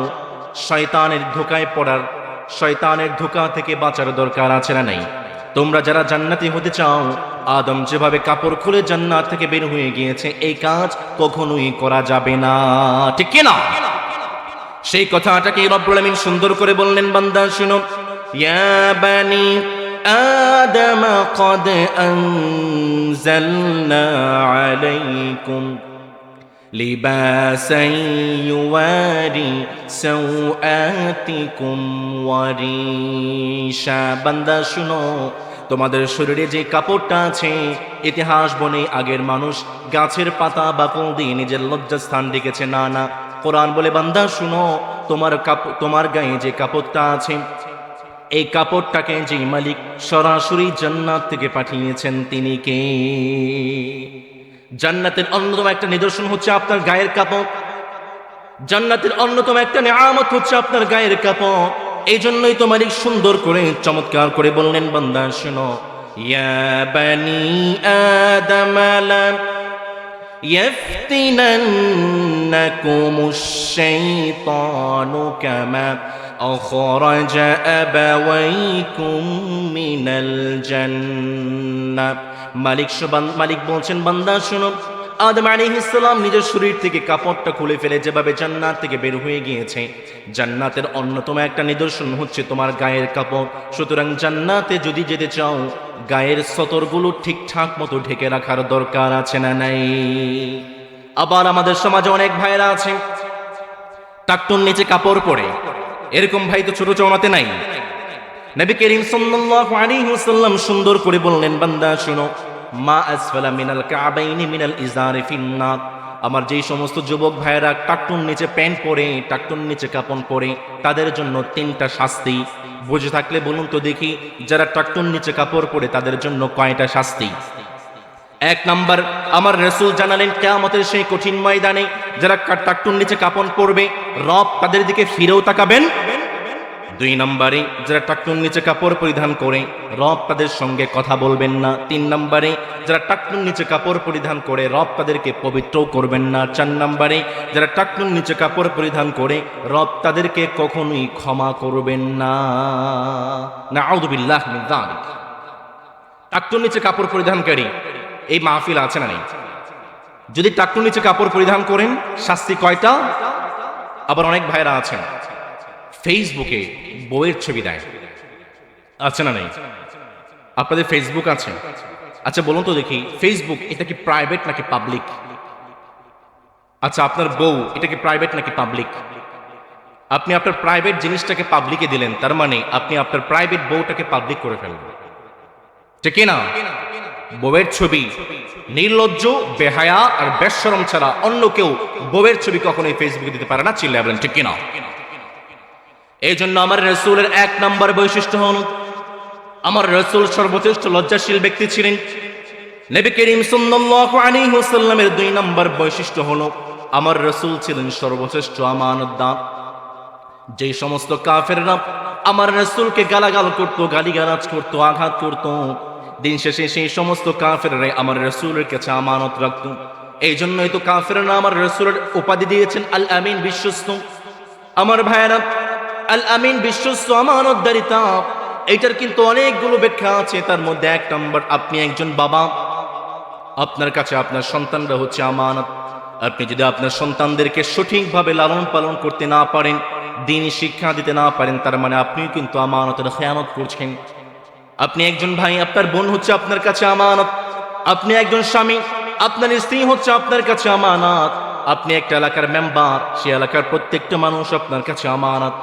শয়তানের ধোঁকায় পড়ার, শয়তানের ধোঁকা থেকে বাঁচার দরকার আছে না নাই? তোমরা যারা জান্নাতি হতে চাও, আদম যেভাবে কাপড় খুলে জান্নাত থেকে বের হয়ে গিয়েছে, এই কাজ কখনোই করা যাবে না, ঠিক কি না? সেই কথাটাকে রব্বুল আমিন সুন্দর করে বললেন, বান্দা শুনো, ইয়া বানি آدم قد أنزلنا عليكم لباسا يواري سوآتكم وريشا। বান্দা শুনো, তোমাদের শরীরে যে কাপড়টা আছে, ইতিহাস বনে আগের মানুষ গাছের পাতা বা ফুল দিয়ে নিজের লজ্জাস্থান ঢেকেছে, না না, কোরআন বলে, বান্দা শুনো, তোমার গায়ে যে কাপড়টা আছে, এই কাপড়টাকে যে মালিক সরাসরি জান্নাত থেকে পাঠিয়েছেন তিনি কে? জান্নাতের অন্যতম একটা নিদর্শন হচ্ছে আপনার গায়ের কাপড়। জান্নাতের অন্যতম একটা নিয়ামত হচ্ছে আপনার গায়ের কাপড়। এই জন্যই তো মালিক সুন্দর করে চমৎকার করে বললেন, বান্দা শোনো, ইয়া বানি আদম লা ইয়াফতিনান্নাকুমুশ শাইতানু কামা أخرج أبويكم من الجنة। মালিক বলছেন, বান্দা শুনো, আদম আলাইহিস সালাম নিজের শরীর থেকে কাপড়টা খুলে ফেলে যেভাবে জান্নাত থেকে বের হয়ে গিয়েছে, জান্নাতের অন্যতম একটা নিদর্শন হচ্ছে তোমার গায়ের কাপড়। সুতরাং জান্নাতে যদি যেতে চাও, গায়ের সতরগুলো ঠিকঠাক মতো ঢেকে রাখার দরকার আছে না নাই? আবার আমাদের সমাজে অনেক ভাইরা আছে টাকটুন নিচে কাপড় পরে, এরকম ভাই তো ছোট চৌনাতে নাই। নবী করিম সাল্লাল্লাহু আলাইহি ওয়াসাল্লাম সুন্দর করে বললেন, বান্দা শুনো, মা আসফালা মিনাল কাবাইনি মিনাল ইজারি ফিন্নার। আমার যেই সমস্ত যুবক ভাইয়েরা টাকটুন নিচে প্যান্ট পরে, টাকটুন নিচে কাপড় পরে, তাদের জন্য 3টা শাস্তি। বুঝে থাকলে বলুন তো দেখি, যারা টাকটুন নিচে কাপড় পরে তাদের জন্য কয়টা শাস্তি? 1 নাম্বার, আমার রাসূল জানালেন, কিয়ামতের সেই কঠিন ময়দানে যারা টাকটুন নিচে কাপড় পরবে, রব তাদের দিকে ফিরেও তাকাবেন। 2 নম্বরে, যারা টাকটুন নিচে কাপড় পরিধান করে, রব তাদের সঙ্গে কথা বলবেন না। 3 নম্বরে, যারা টাকটুন নিচে কাপড় পরিধান করে, রব তাদেরকে পবিত্রও করবেন না। 4 নম্বরে, যারা টাকটুন নিচে কাপড় পরিধান করে, রব তাদেরকে কখনোই ক্ষমা করবেন না। নাউযু বিল্লাহি মিন যালিক। টাকটুন নিচে কাপড় পরিধানকারী এই মাহফিল আছে না নেই? যদি টাকটুন নিচে কাপড় পরিধান করেন, শাস্তি কয়টা? আবার অনেক ভাইরা আছেন ফেসবুকে বউয়ের ছবি দেয়, আছে না নেই? আপনাদের ফেসবুক আছে? আচ্ছা বলুন তো দেখি, ফেসবুক এটা কি প্রাইভেট নাকি পাবলিক? আচ্ছা আপনার বউ এটা কি প্রাইভেট নাকি পাবলিক? আপনি আপনার প্রাইভেট জিনিসটাকে পাবলিকে দিলেন, তার মানে আপনি আপনার প্রাইভেট বউটাকে পাবলিক করে ফেলবেন, ঠিক না? বউয়ের ছবি, নির্লজ্জ, বেহায়া আর বেশরম ছাড়া অন্য কেউ বউয়ের ছবি কখনোই ফেসবুকে দিতে পারে না, চিল্লায় বলেন ঠিক কিনা? এই জন্য আমার রাসূলের 1 নম্বর বৈশিষ্ট্য হল, আমার রাসূল সর্বশ্রেষ্ঠ লজ্জাশীল ব্যক্তি ছিলেন। নবী করিম সাল্লাল্লাহু আলাইহি ওয়াসাল্লামের 2 নম্বর বৈশিষ্ট্য হলো, আমার রাসূল ছিলেন সর্বশ্রেষ্ঠ আমানতদার। যে সমস্ত কাফেররা আমার রাসূলকে গালাগাল করত, গালিগালাজ করত, আঘাত করত, দিন শেষে সেই সমস্ত কাফেররা আমার রাসূলের কাছে আমানত রাখত। এই জন্যই তো কাফেররা আমার রাসূলের উপাধি দিয়েছেন আল আমিন, বিশ্বস্ত। আমার ভাইয়েরা, আল আমিন বিশ্বস্ত, আমানতদারিতা, এইটার কিন্তু অনেকগুলো ব্যাখ্যা আছে। তার মধ্যে 1 নম্বর, আপনি একজন বাবা, আপনার কাছে আপনার সন্তানরা হচ্ছে আমানত। আপনি যদি আপনার সন্তানদেরকে সঠিকভাবে লালন পালন করতে না পারেন, দ্বীনি শিক্ষা দিতে না পারেন, তার মানে আপনিও কিন্তু আমানতের খেয়ানত করছেন। আপনি একজন ভাই, আপনার বোন হচ্ছে আপনার কাছে আমানত। আপনি একজন স্বামী, আপনার স্ত্রী হচ্ছে আপনার কাছে আমানত। আপনি একটা এলাকার মেম্বার, সে এলাকার প্রত্যেকটা মানুষ আপনার কাছে আমানত।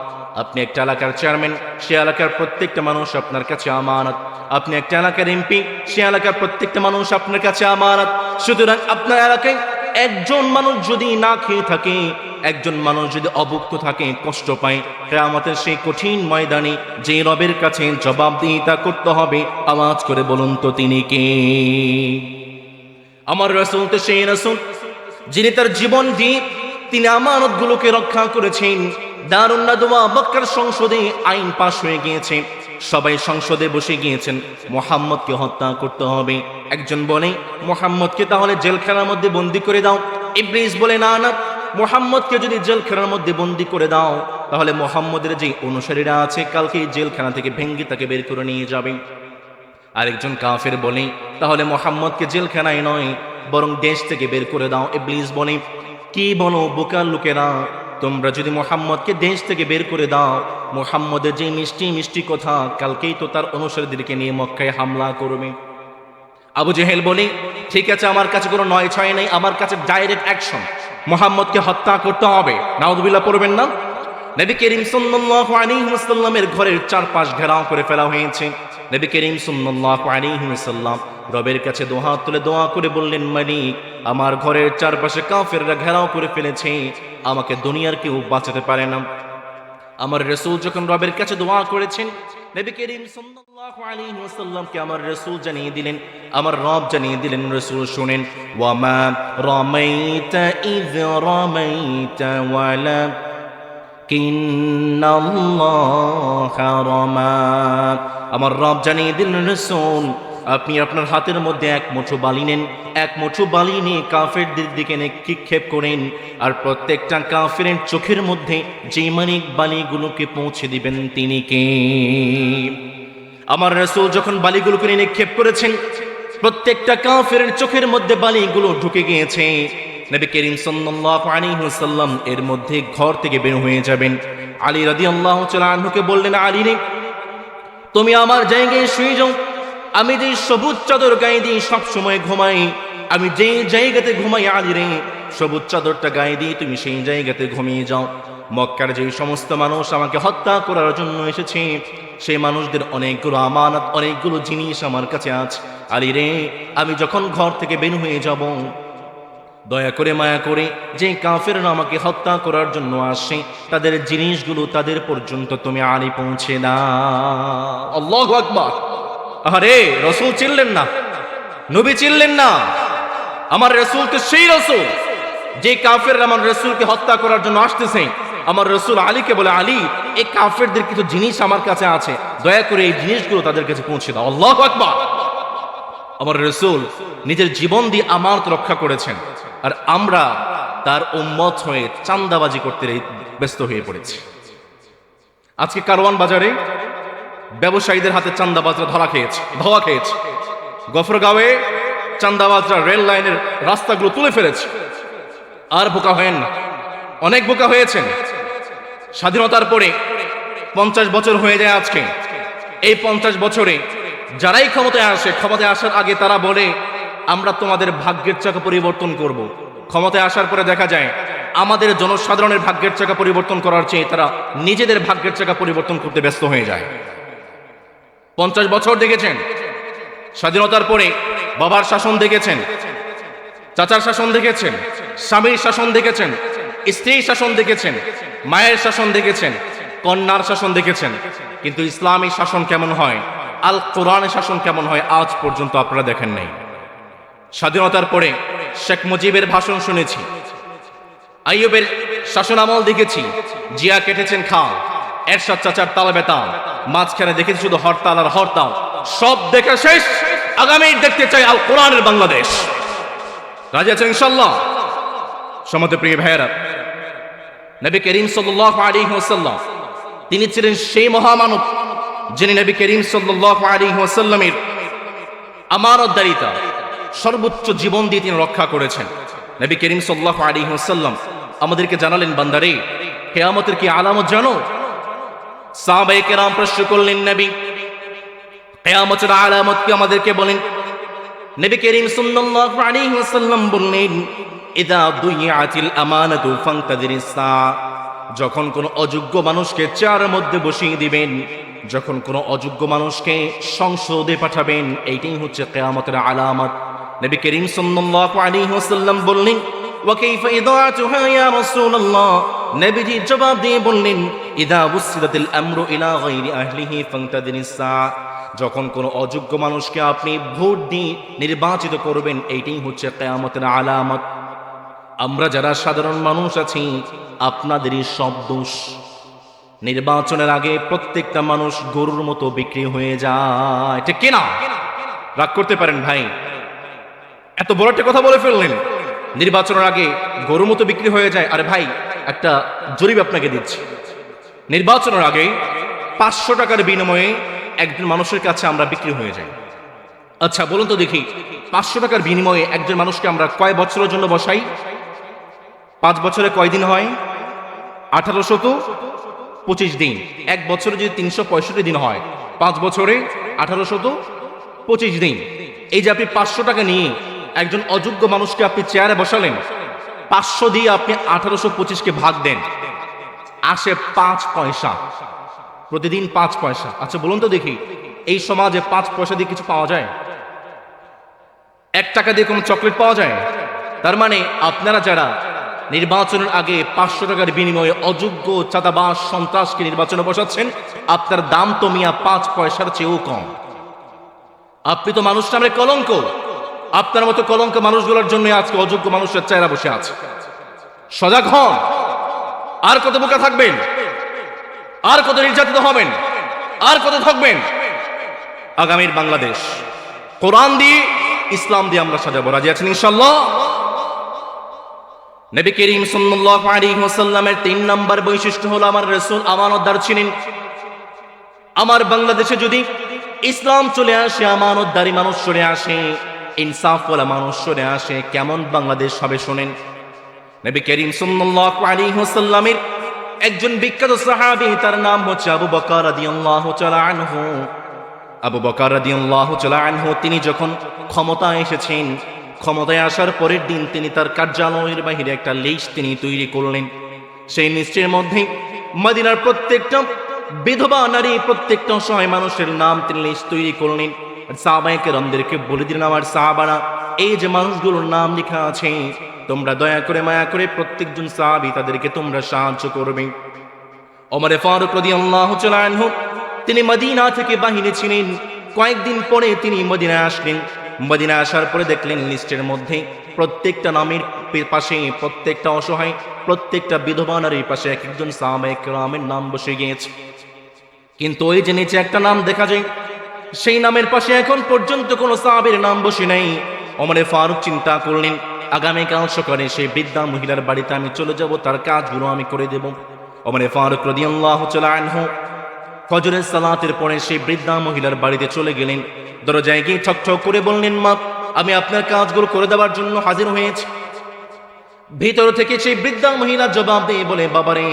আপনি একটা এলাকার চেয়ারম্যান, সে এলাকার প্রত্যেকটা মানুষ আপনার কাছে আমানত। আপনি একটা এলাকার এমপি, সে এলাকার প্রত্যেকটা মানুষ আপনার কাছে আমানত। সুতরাং আপনার এলাকায় একজন মানুষ যদি না খেয়ে থাকে, একজন মানুষ যদি অভুক্ত থাকে, কষ্ট পায়, কিয়ামতের সেই কঠিন ময়দানে যে রবের কাছে জবাবদিহিতা করতে হবে, আওয়াজ করে বলুন তো তিনি কে? আমার রাসূল তো সেই রাসূল যিনি তার জীবন দিয়ে তিনি আমানতগুলোকে রক্ষা করেছেন। দারুন নাদওয়া মক্কার সংসদে আইন পাশ হয়ে গিয়েছে, সবাই সংসদে বসে গিয়েছেন, মুহাম্মদকে হত্যা করতে হবে। একজন বলে, মুহাম্মদকে তাহলে জেলখানার মধ্যে বন্দী করে দাও। ইবলিস বলে, না না, মুহাম্মদকে যদি জেলখানার মধ্যে বন্দী করে দাও, তাহলে মুহাম্মদের যে অনুসারীরা আছে কালকে জেলখানা থেকে ভেঙ্গে তাকে বের করে নিয়ে যাবে। আরেকজন কাফের বলে, তাহলে মুহাম্মদকে জেলখানায় নয় বরং দেশ থেকে বের করে দাও। ইবলিস বলে, কি বলো বোকার লোকেরা, তোমরা যদি মুহাম্মদকে দেশ থেকে বের করে দাও, মুহাম্মদের যে মিষ্টি মিষ্টি কথা, কালকেই তো তার অনুসারীদেরকে নিয়ে মক্কায় হামলা করবে। আবু জেহেল বলে, ঠিক আছে, আমার কাছে কোনো নয় ছয় নেই, আমার কাছে ডাইরেক্ট অ্যাকশন, মুহাম্মদকে হত্যা করতে হবে। নাউযুবিল্লাহ পড়বেন না? নবী করিম সাল্লাল্লাহু আলাইহি ওয়াসাল্লামের ঘরের চারপাশ ঘেরাও করে ফেলা হয়েছে। নবী করিম সাল্লাল্লাহু আলাইহি ওয়াসাল্লাম রবের কাছে দুহাত তুলে দোয়া করে বললেন, মালিক, আমার ঘরের চারপাশে কাফেররা ঘেরাও করে ফেলেছে, আমাকে দুনিয়ার কেউ বাঁচাতে পারে না। আমার রাসূল যখন রবের কাছে দোয়া করেছেন, নবী করিম সাল্লাল্লাহু আলাইহি ওয়াসাল্লামকে আমার রাসূল জানিয়ে দিলেন, আমার রব জানিয়ে দিলেন, রাসূল শুনেন, ওয়া মা রামাইতা ইয রামাইতা ওয়ালা কিন্নাল্লাহা রামা। আমার রব জানিয়ে দিলেন, রাসূল, আপনি আপনার হাতের মধ্যে এক মুঠো বালি নেন, এক মুঠো বালি নিয়ে কাফেরদের দিকে নিক্ষেপ করেন, আর প্রত্যেকটা কাফেরের চোখের মধ্যে যে মানিক বালিগুলোকে পৌঁছে দিবেন তিনি কে? আমার রাসূল যখন বালিগুলোকে নিক্ষেপ করেছেন, প্রত্যেকটা কাফেরের চোখের মধ্যে বালিগুলো ঢুকে গিয়েছে। নবী করিম সাল্লাল্লাহু আলাইহি ওয়াসাল্লাম এর মধ্যে ঘর থেকে বের হয়ে যাবেন। আলী রাদিয়াল্লাহু তাআলা আনহুকে বললেন, আলী রে, তুমি আমার জায়গায় শুয়ে যাও, আমি যে সবুজ চাদর গায়ে দিয়ে সবসময় ঘুমাই, আমি যে জায়গাতে ঘুমাই, আলী রে, সবুজ চাদরটা গায়ে দিয়ে তুমি সেই জায়গাতে ঘুমিয়ে যাও। মক্কার যে সমস্ত মানুষ আমাকে হত্যা করার জন্য এসেছে, সেই মানুষদের অনেকগুলো আমানত, অনেকগুলো জিনিস আমার কাছে আছে। আলী রে, আমি যখন ঘর থেকে বের হয়ে যাব, দয়া করে মায়া করে যে কাফেররা আমাকে হত্যা করার জন্য আসে, তাদের জিনিসগুলো তাদের পর্যন্ত তুমি আলী পৌঁছে দাও। আল্লাহু আকবার। আরে রাসূল চিনলেন না, নবী চিনলেন না? আমার রাসূল তো সেই রাসূল যে কাফেররা আমার রাসূলকে হত্যা করার জন্য আসতেছে। আমার রাসূল আলীকে বলে, আলী, এই কাফেরদের কিছু জিনিস আমার কাছে আছে, দয়া করে এই জিনিসগুলো তাদের কাছে পৌঁছে দাও। আল্লাহু আকবার। আমার রাসূল নিজের জীবন দিয়ে আমানত রক্ষা করেছেন, আর আমরা তার উম্মত হয়ে চাঁদাবাজি করতে ব্যস্ত হয়ে পড়েছি। আজকে কারওয়ান বাজারে ব্যবসায়ীদের হাতে চাঁদাবাজরা ধোয়া খেয়েছে। গফরগাঁওয়ে চাঁদাবাজরা রেল লাইনের রাস্তাগুলো তুলে ফেলেছে। আর বোকা হয়েন না, অনেক বোকা হয়েছেন। স্বাধীনতার পরে 50 বছর হয়ে যায় আজকে। এই 50 বছরে যারাই ক্ষমতায় আসে, ক্ষমতায় আসার আগে তারা বলে আমরা তোমাদের ভাগ্যের চাকা পরিবর্তন করব। ক্ষমতায় আসার পরে দেখা যায় আমাদের জনসাধারণের ভাগ্যের চাকা পরিবর্তন করার চেয়ে তারা নিজেদের ভাগ্যের চাকা পরিবর্তন করতে ব্যস্ত হয়ে যায়। 50 বছর দেখেছেন স্বাধীনতার পরে, বাবার শাসন দেখেছেন, চাচার শাসন দেখেছেন, স্বামীর শাসন দেখেছেন, স্ত্রীর শাসন দেখেছেন, মায়ের শাসন দেখেছেন, কন্যার শাসন দেখেছেন, কিন্তু ইসলামী শাসন কেমন হয়, আল কোরআনের শাসন কেমন হয় আজ পর্যন্ত আপনারা দেখেন নাই। স্বাধীনতার পরে শেখ মুজিবের ভাষণ শুনেছি, আইয়ুবের শাসন আমল দেখেছি, জিয়া কেটেছেন খাল, এরশাদ চাচার তাল বেতাল, মাঝখানে দেখেছি শুধু হরতাল আর হরতাল। সব দেখে শেষ, আগামী দেখতে চাই আল কোরআনের বাংলাদেশ। রাজি আছেন ইনশাআল্লাহ? সমতে প্রিয় ভাইয়েরা, নবী করিম সাল্লাল্লাহু আলাইহি ওয়াসাল্লাম তিনি ছিলেন সেই মহামানব যিনি নবী করিম সাল্লাল্লাহু আলাইহি ওয়াসাল্লামের আমানতদারিতা সর্বোচ্চ জীবন দিয়ে তিনি রক্ষা করেছেন। নবী করিম সাল্লাল্লাহু আলাইহি ওয়াসাল্লাম আমাদেরকে জানালেন, বান্দারে কিয়ামতের কি আলামত জানো? সাহাবায়ে কেরাম প্রশ্ন করলেন, নবী কিয়ামতের আলামত কি আমাদেরকে বলেন। নবী করিম সাল্লাল্লাহু আলাইহি ওয়াসাল্লাম বললেন, ইযা দুইয়াতিল আমানাতু ফান্তাযিরিস সাআ, যখন কোন অযোগ্য মানুষকে চেয়ারের মধ্যে বসিয়ে দিবেন, যখন কোন অযোগ্য মানুষকে সংসদে পাঠাবেন, এইটাই হচ্ছে কিয়ামতের আলামত। নবী করিম সাল্লাল্লাহু আলাইহি ওয়াসাল্লাম বললেন, ওয়া কাইফা ইদাআতুহা ইয়া রাসূলুল্লাহ, নবীজি জবাব দিয়ে বললেন, ইযা বুসিরাতিল আমরু ইলা গায়রি আহলিহি ফান্তাযিরিস সাআ, যখন কোন অযোগ্য মানুষকে আপনি ভোট দিয়ে নির্বাচিত করবেন, এইটাই হচ্ছে কিয়ামতের আলামত। আমরা যারা সাধারণ মানুষ আছি আপনাদেরই সব দোষ। নির্বাচনের আগে প্রত্যেকটা মানুষ গরুর মতো বিক্রি হয়ে যায়, ঠিক কিনা? রাগ করতে পারেন ভাই, এত বড় একটা কথা বলে ফেললেন, নির্বাচনের আগে গরুর মতো বিক্রি হয়ে যায়। আরে ভাই, একটা জরিপ আপনাকে দিচ্ছি, নির্বাচনের আগে 500 টাকার বিনিময়ে একজন মানুষের কাছে আমরা বিক্রি হয়ে যাই। আচ্ছা বলুন তো দেখি, 500 টাকার বিনিময়ে একজন মানুষকে আমরা কয় বছরের জন্য বসাই? 5 বছরে কয় দিন হয়? 1825 দিন। এক বছরে যদি 365 দিন হয়, 5 বছরে 1825 দিন। এই যে আপনি 500 টাকা নিয়ে একজন অযোগ্য মানুষকে আপনি চেয়ারে বসালেন, 500 দিয়ে আপনি 1825কে ভাগ দেন, আসে 5 পয়সা, প্রতিদিন 5 পয়সা। আচ্ছা বলুন তো দেখি, এই সমাজে 5 পয়সা দিয়ে কিছু পাওয়া যায়? 1 টাকা দিয়ে কোনো চকলেট পাওয়া যায়? তার মানে আপনারা যারা নির্বাচনের আগে 500 টাকার বিনিময়ে অযোগ্য চাঁদাবাজ সন্ত্রাসকে নির্বাচনে বসাচ্ছেন, আপনার দাম তো মিয়া 5 পয়সার চেয়েও কম। আপনি তো মানুষ নামের কলঙ্ক। আপনার মতো কলঙ্ক মানুষগুলোর জন্য আজকে অযোগ্য মানুষের চেহারা বসে আছে। সজাগ হন। আর কত বোকা থাকবেন? আর কত নির্যাতিত হবেন? আর কত থাকবেন? আগামীর বাংলাদেশ কোরআন দিয়ে, ইসলাম দিয়ে আমরা সাজাবো। রাজি আছেন ইনশাআল্লাহ? নবী করিম সাল্লাল্লাহু আলাইহি ওয়াসাল্লামের 3 নম্বর বৈশিষ্ট্য হলো আমার রাসূল আমানতদার ছিলেন। আমার বাংলাদেশে যদি ইসলাম চলে আসে, আমানতদারি মানুষ চলে আসে, ইনসাফওয়ালা মানুষ চলে আসে, কেমন বাংলাদেশ হবে শোনেন। নবী করিম সাল্লাল্লাহু আলাইহি ওয়াসাল্লামের একজন বিখ্যাত সাহাবী, তার নাম হচ্ছে আবু বকর রাদিয়াল্লাহু তাআলা আনহু। আবু বকর রাদিয়াল্লাহু তাআলা আনহু তিনি যখন ক্ষমতায় এসেছেন, ক্ষমতায় আসার পরের দিন তিনি তার কার্যালয়ের বাইরে একটা লিস্ট তিনি তৈরি করলেন। সেই লিস্টের মধ্যে মদিনার প্রত্যেকটা বিধবা নারী, প্রত্যেকটা অসহায় মানুষের নাম তিনি লিস্ট তৈরি করলেন। সাহাবায়ে কেরামদেরকে বলে দিলেন, আমার সাহাবারা, এই যে মানুষগুলোর নাম লেখা আছে, তোমরা দয়া করে মায়া করে প্রত্যেকজন সাহাবী তাদেরকে তোমরা সাহায্য করবে। ওমর ফারুক রাদিয়াল্লাহু তাআলা আনহু তিনি মদিনা থেকে বাহিরে ছিলেন। কয়েকদিন পরে তিনি মদিনায় আসলেন। মদিনায় আসার পরে দেখলেন লিস্টের মধ্যে প্রত্যেকটা নামের পাশে, প্রত্যেকটা অসহায়, প্রত্যেকটা বিধবা নারীর পাশে এক একজন সাহাবায়ে কেরামের নাম বসে গিয়েছে। কিন্তু ওই যে নিচে একটা নাম দেখা যায়, সেই নামের পাশে এখন পর্যন্ত কোনো সাহাবীর নাম বসে নাই। ওমর ফারুক চিন্তা করলেন, আগামীকাল সকালে সেই বৃদ্ধা মহিলার বাড়িতে আমি চলে যাব, তার কাজগুলো আমি করে দেব। ওমর ফারুক রাদিয়াল্লাহু তাআলা আনহু ফজরের সালাতের পরে সেই বৃদ্ধা মহিলার বাড়িতে চলে গেলেন। দরজায় গিয়ে ঠক ঠক করে বললেন, মা, আমি আপনার কাজগুলো করে দেওয়ার জন্য হাজির হয়েছি। ভিতর থেকে সেই বৃদ্ধা মহিলা জবাব দিয়ে বলে, বাবারে,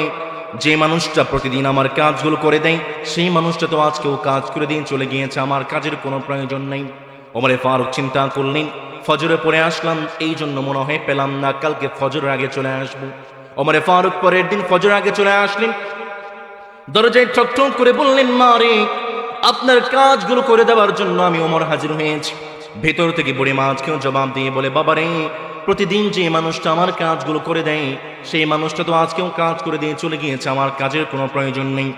যে মানুষটা প্রতিদিন আমার কাজগুলো করে দেয় সেই মানুষটা তো আজকেও কাজ করে দিয়ে চলে গিয়েছে, আমার কাজের কোনো প্রয়োজন নেই। ওমরে ফারুক চিন্তা করলেন, ফজরে পড়ে আসলাম, এই জন্য মনে হয় পেলাম না, কালকে ফজরের আগে চলে আসবো। ওমরে ফারুক পরের দিন ফজরের আগে চলে আসলেন, দরজায় ঠকঠক করে বললেন, মা রে, আপনার কাজগুলো করে দেওয়ার জন্য আমি ওমর হাজির হয়েছি। ভেতর থেকে বুড়ি মা আজকেও জবাব দিয়ে বলে, বাবা রে, প্রতিদিন যে মানুষটা আমার কাজগুলো করে দেয় সেই মানুষটা তো আজকেও কাজ করে দিয়ে চলে গিয়েছে, আমার কাজের কোনো প্রয়োজন নেই।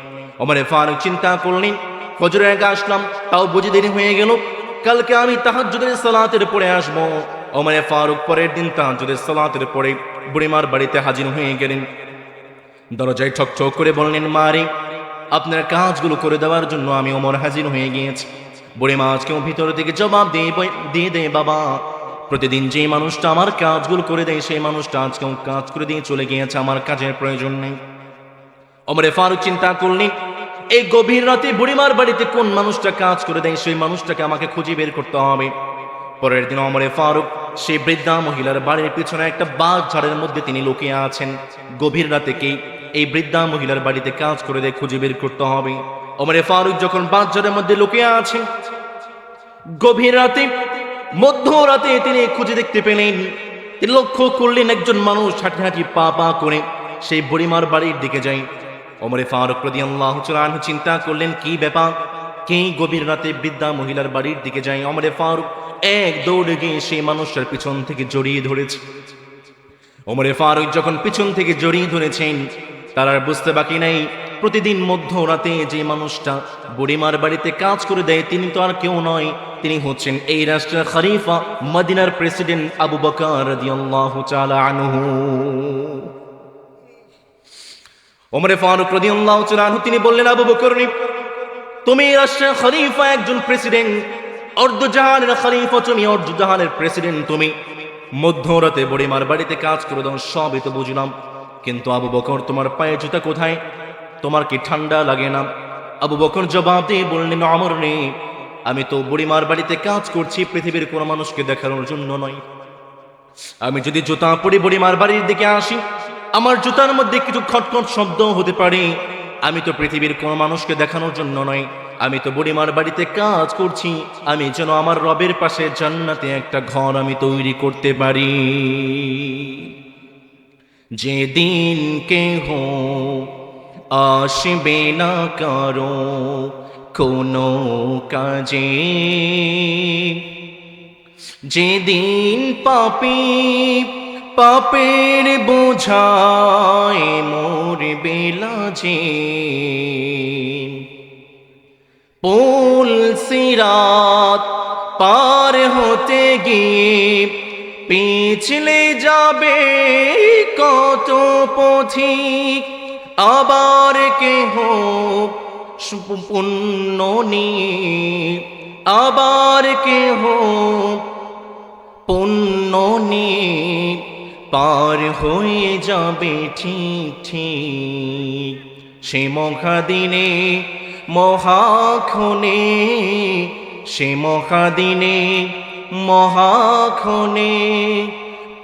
ওমরে ফারুক চিন্তা করলেন, ফজরের আগে আসলাম, তাও বুঝি দেরি হয়ে গেল, কালকে আমি তাহাজ্জুদের সালাতের পড়ে আসবো। ওমরে ফারুক পরের দিন তাহাজ্জুদের সালাতের পড়ে বুড়িমার বাড়িতে হাজির হয়ে গেলেন। দরজায় ঠকঠক করে বললেন, মা রে, আপনার কাজগুলো করে দেওয়ার জন্য আমি ওমর হাজির হয়ে গিয়েছি। বুড়িমা আজকেও ভিতর থেকে জবাব দিয়ে দে, বাবা, প্রতিদিন যে মানুষটা আমার কাজগুলো করে দেয় সেই মানুষটা আজকেও কাজ করে দিয়ে চলে গিয়েছে, আমার কাজের প্রয়োজন নেই। ওমরে ফারুক চিন্তা করলেন, এই গভীর রাতে বুড়িমার বাড়িতে কোন মানুষটা কাজ করে দেয় সেই মানুষটাকে আমাকে খুঁজে বের করতে হবে। পরের দিন ওমরে ফারুক সেই বৃদ্ধা মহিলার বাড়ির পিছনে একটা বাঘ ঝাড়ের মধ্যে তিনি লুকিয়ে আছেন। গভীর রাতে কে এই বৃদ্ধা মহিলার বাড়িতে কাজ করে দেয় খুঁজে বের করতে হবে। ওমরে ফারুক যখন বাঘ ঝাড়ের মধ্যে লুকিয়ে আছেন, গভীর রাতে মধ্যরাতে তিনি খুঁজে দেখতে পেলেন, তিনি লক্ষ্য করলেন একজন মানুষ হাঁটি হাঁটি পা পা করে সেই বুড়িমার বাড়ির দিকে যায়। ওমরে ফারুক রাদিয়াল্লাহু তাআলা আনহু চিন্তা করলেন, কি ব্যাপার, কে গভীর রাতে বৃদ্ধা মহিলার বাড়ির দিকে যায়? ওমরে ফারুক এক দৌড়ে গিয়ে সেই মানুষটার পিছন থেকে জড়িয়ে ধরেছে। ওমরে ফারুক যখন পিছন থেকে জড়িয়ে ধরেছেন, তার আর বুঝতে বাকি নাই, প্রতিদিন মধ্যরাতে যে মানুষটা বুড়িমার বাড়িতে কাজ করে দেয় তিনি তো আর কেউ নয়, তিনি হচ্ছেন এই রাষ্ট্রের খলিফা, মদিনার প্রেসিডেন্ট আবু বকর রাদিয়াল্লাহু তাআলা আনহু। ওমরে ফারুক রাদিয়াল্লাহু তাআলা আনহু তিনি বললেন, আবু বকর, তুমি এই রাষ্ট্রের খলিফা, একজন প্রেসিডেন্ট, অর্ধজাহানের খলিফা তুমি, অর্ধজাহানের প্রেসিডেন্ট তুমি, মধ্যরাতে বুড়িমার বাড়িতে কাজ করে দাও, সবই তো বুঝলাম, কিন্তু আবু বকর তোমার পায়ে জুতা কোথায়? তোমার কি ঠান্ডা লাগে না? আবু বকর জবাব দিয়ে বললেন, ওমর রে, আমি তো বুড়িমার বাড়িতে কাজ করছি পৃথিবীর কোনো মানুষকে দেখানোর জন্য নয়। আমি যদি জুতা পরে বুড়িমার বাড়ির দিকে আসি, আমার জুতার মধ্যে কিছু খটখট শব্দ হতে পারে, আমি তো পৃথিবীর কোনো মানুষকে দেখানোর জন্য নয়, আমি তো বুড়িমার বাড়িতে কাজ করছি আমি যেন আমার রবের পাশে জান্নাতে একটা ঘর আমি তৈরি করতে পারি। যেদিন কেহ আসবে না কারো কোনো কাজে, যেদিন পাপের বোঝায় মরবে লাজে, পুল সিরাত পার হতে গিয়ে পিছলে যাবে কত পথিক, আবার কেহ পুণ্য নিয়ে, আবার কেহ পুণ্য নিয়ে পার হয়ে যাবে ঠিক ঠিক। সে মহাদিনে মহাক্ষণে, সে মহাদিনে মহাক্ষণে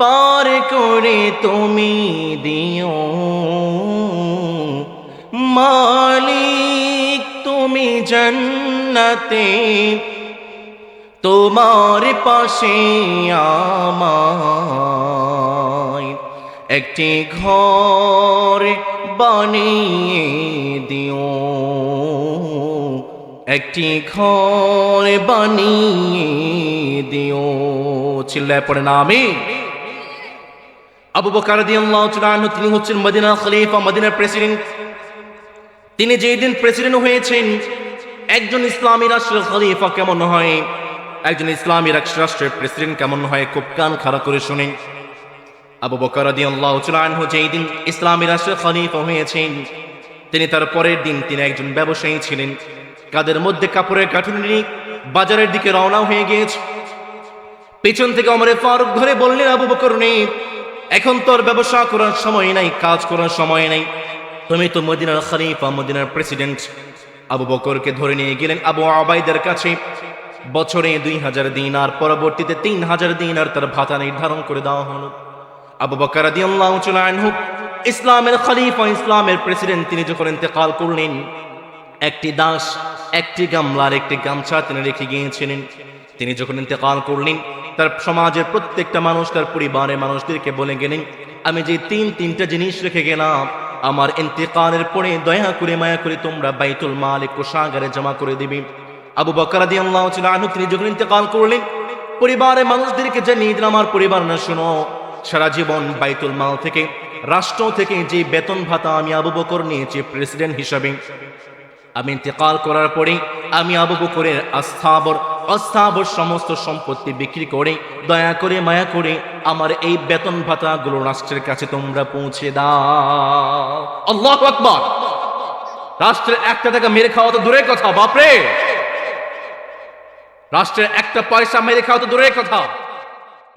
পার করে তুমি দিও মালিক, তুমি জান্নাতে, তোমার পাশে আমায় একটি ঘর বানিয়ে দিও, একটি ঘর বানিয়ে দিও। চিল্লায় পড়ে না আমিন। আবু বকর রাদিয়াল্লাহু তাআলা আনহু তিনি হচ্ছেন মদিনার খলিফা, মদিনার প্রেসিডেন্ট। তিনি যেই দিন প্রেসিডেন্ট হয়েছেন, একজন ইসলামী রাষ্ট্রের খলিফা কেমন হয়, একজন ইসলামী রাষ্ট্রের প্রেসিডেন্ট কেমন হয়, খুব কান খাড়া করে শুনেন। আবু বকর রাদিয়াল্লাহু তাআলা আনহু যেই দিন ইসলামী রাষ্ট্রের খলিফা হয়েছেন, তিনি তার পরের দিন তিনি একজন ব্যবসায়ী ছিলেন, কাদের মধ্যে কাপড়ের কাঠুরি নিয়ে বাজারের দিকে রওনা হয়ে গিয়েছে। পিছন থেকে ওমরে ফারুক ধরে বললেন, আবু বকর, এখন তোর ব্যবসা করার সময় নাই, কাজ করার সময় নাই, তুমি তো মদিনার খলিফা, মদিনার প্রেসিডেন্ট। আবু বকরকে ধরে নিয়ে গেলেন আবু উবাইদার কাছে। বছরে 2000 দিনার, পরবর্তীতে 3000 দিনার তার ভাতা নির্ধারণ করে দেওয়া হলো। আবু বকর রাদিয়াল্লাহু তাআলা আনহু ইসলামের খলিফা, ইসলামের প্রেসিডেন্ট তিনি যখন ইন্তেকাল করলেন, একটি দাস, একটি গামলার একটি গামছা তিনি রেখে গিয়েছিলেন। তিনি যখন ইন্তেকাল করলেন, তার সমাজের প্রত্যেকটা মানুষ, তার পরিবারের মানুষদেরকে বলে গেলেন, আমি যে তিনটা জিনিস রেখে গেলাম, আমার ইন্তেকালের পরে দয়া করে মায়া করে তোমরা বাইতুল মাল কোষাগারে জমা করে দিবি। আবু বকর রাদিয়াল্লাহু তাআলা আনহু তিনি যখন ইন্তেকাল করলেন, পরিবারের মানুষদেরকে জানিয়ে দিলেন, আমার পরিবার না শোনো, সারা জীবন বাইতুল মাল থেকে, রাষ্ট্র থেকে যে বেতন ভাতা আমি আবু বকর নিয়েছি প্রেসিডেন্ট হিসাবে, আমি ইন্তেকাল করার পরে আমি আবু বকরের অস্থাবর সমস্ত সম্পত্তি বিক্রি করে দয়া করে মায়া করে আমার এই বেতন ভাতাগুলো রাষ্ট্রের কাছে তোমরা পৌঁছে দাও। আল্লাহু আকবার। রাষ্ট্রের একটা টাকা মেরে খাওয়া তো দূরের কথা, বাপরে, রাষ্ট্রের একটা পয়সা মেরে খাওয়া তো দূরের কথা,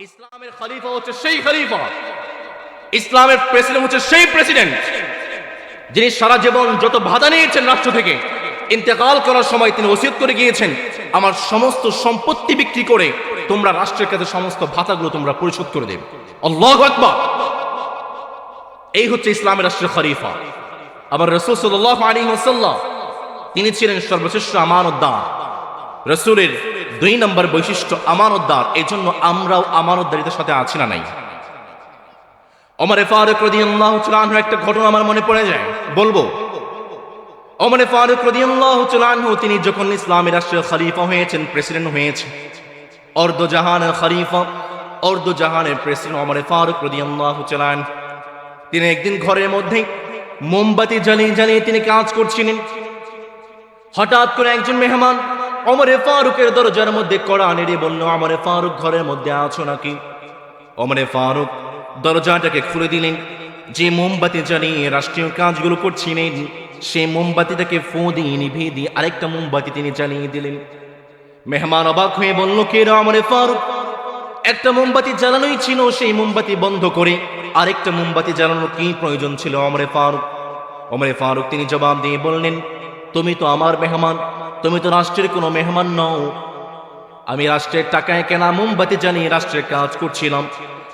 ইসলামের খলিফা হচ্ছে সেই খলিফা, ইসলামের প্রেসিডেন্ট হচ্ছে সেই প্রেসিডেন্ট যিনি সারা জীবন যত বাধা নিয়েছেন রাষ্ট্র থেকে, ইন্তেকাল করার সময় তিনি ওসিয়ত করে গিয়েছেন, আমার সমস্ত সম্পত্তি বিক্রি করে তোমরা রাষ্ট্রের কাছে সমস্ত ভাতাগুলো তোমরা পরিশোধ করে দেবে। আল্লাহু আকবার। এই হচ্ছে ইসলামের রাষ্ট্রের খলিফা। আবার রাসূল সাল্লাল্লাহু আলাইহি ওয়াসাল্লাম তিনি ছিলেন সর্বশ্রেষ্ঠ আমানতদার। রাসূলের 2 নম্বর বৈশিষ্ট্য আমানতদার। এই জন্য আমরাও আমানতদারিতার সাথে আছি না নাই? ওমর ফারুক রাদিয়াল্লাহু তাআলা আনহু একটা ঘটনা আমার মনে পড়ে যায়, বলবো। ওমর ফারুক রাদিয়াল্লাহু তাআলা আনহু তিনি যখন ইসলামের রাষ্ট্রের খলিফা হয়েছেন, প্রেসিডেন্ট হয়েছেন, অর্ধজাহানের খলিফা, অর্ধজাহানের প্রেসিডেন্ট ওমর ফারুক রাদিয়াল্লাহু তাআলা আনহু তিনি একদিন ঘরের মধ্যে মোমবাতি জ্বালিয়ে তিনি কাজ করছিলেন। হঠাৎ করে একজন মেহমান ওমর ফারুকের দরজার মধ্যে কড়া নেড়ে বলল, ওমর ফারুক ঘরের মধ্যে আছো নাকি? ওমর ফারুক দরজাটাকে খুলে দিলেন। যে মোমবাতি জ্বালিয়ে রাষ্ট্রীয় কাজগুলো করছিলেন, সেই মোমবাতিটাকে ফু দিয়ে নিভিয়ে দিয়ে আরেকটা মোমবাতি তিনি জ্বালিয়ে দিলেন। মেহমান অবাক হয়ে বলল, কে রে ওমর ফারুক? একটা মোমবাতি জ্বালানোই ছিল, সেই মোমবাতি বন্ধ করে আরেকটা মোমবাতি জ্বালানোর কি প্রয়োজন ছিল ওমর ফারুক? ওমর ফারুক তিনি জবাব দিয়ে বললেন, তুমি তো আমার মেহমান, তুমি তো রাষ্ট্রের কোনো মেহমান নও। আমি রাষ্ট্রের টাকায় কেনা মোমবাতি জ্বালিয়ে রাষ্ট্রের কাজ করছিলাম।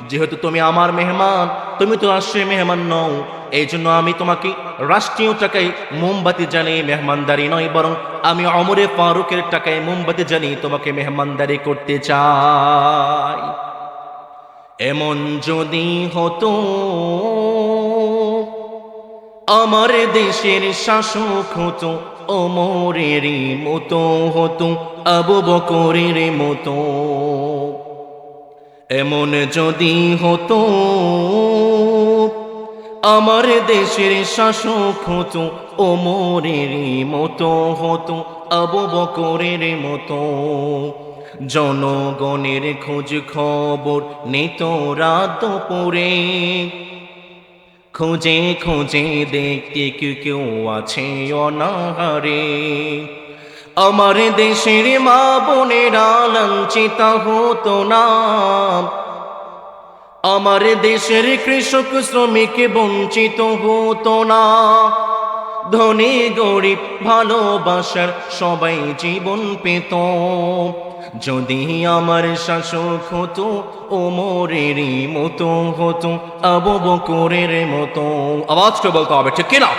যেহেতু তুমি আমার মেহমান, তুমি তো রাষ্ট্রের মেহমান নও, এই জন্য আমি তোমাকে রাষ্ট্রীয় টাকায় মোমবাতি জ্বালিয়ে মেহমানদারি নয়, বরং আমি ওমর ফারুকের টাকায় মোমবাতি জ্বালিয়ে তোমাকে মেহমানদারি করতে চাই। এমন যদি হতো আমার দেশের শাসক হতো ওমরেরই মতো, হতো আবু বকরের মতো। এমন যদি হতো আমার দেশের শাসক হতো ওমরেরই মতো, হতো আবু বকরের মতো। জনগণের খোঁজ খবর নিত রাত পরে, খোঁজে খোঁজে দেখতে কেউ আছে অনাহারে। আমার দেশের মা বোনেরা লাঞ্ছিত হতো না, আমার দেশের কৃষক শ্রমিক বঞ্চিত হতো না। ধনী গরিব ভালোবাসার সবাই জীবন পেত, যদি আমার শাসক হতো ওমরেরই মতো, হতো আবু বকরের মতো। আওয়াজ করে বলতে হবে, ঠিক কিনা?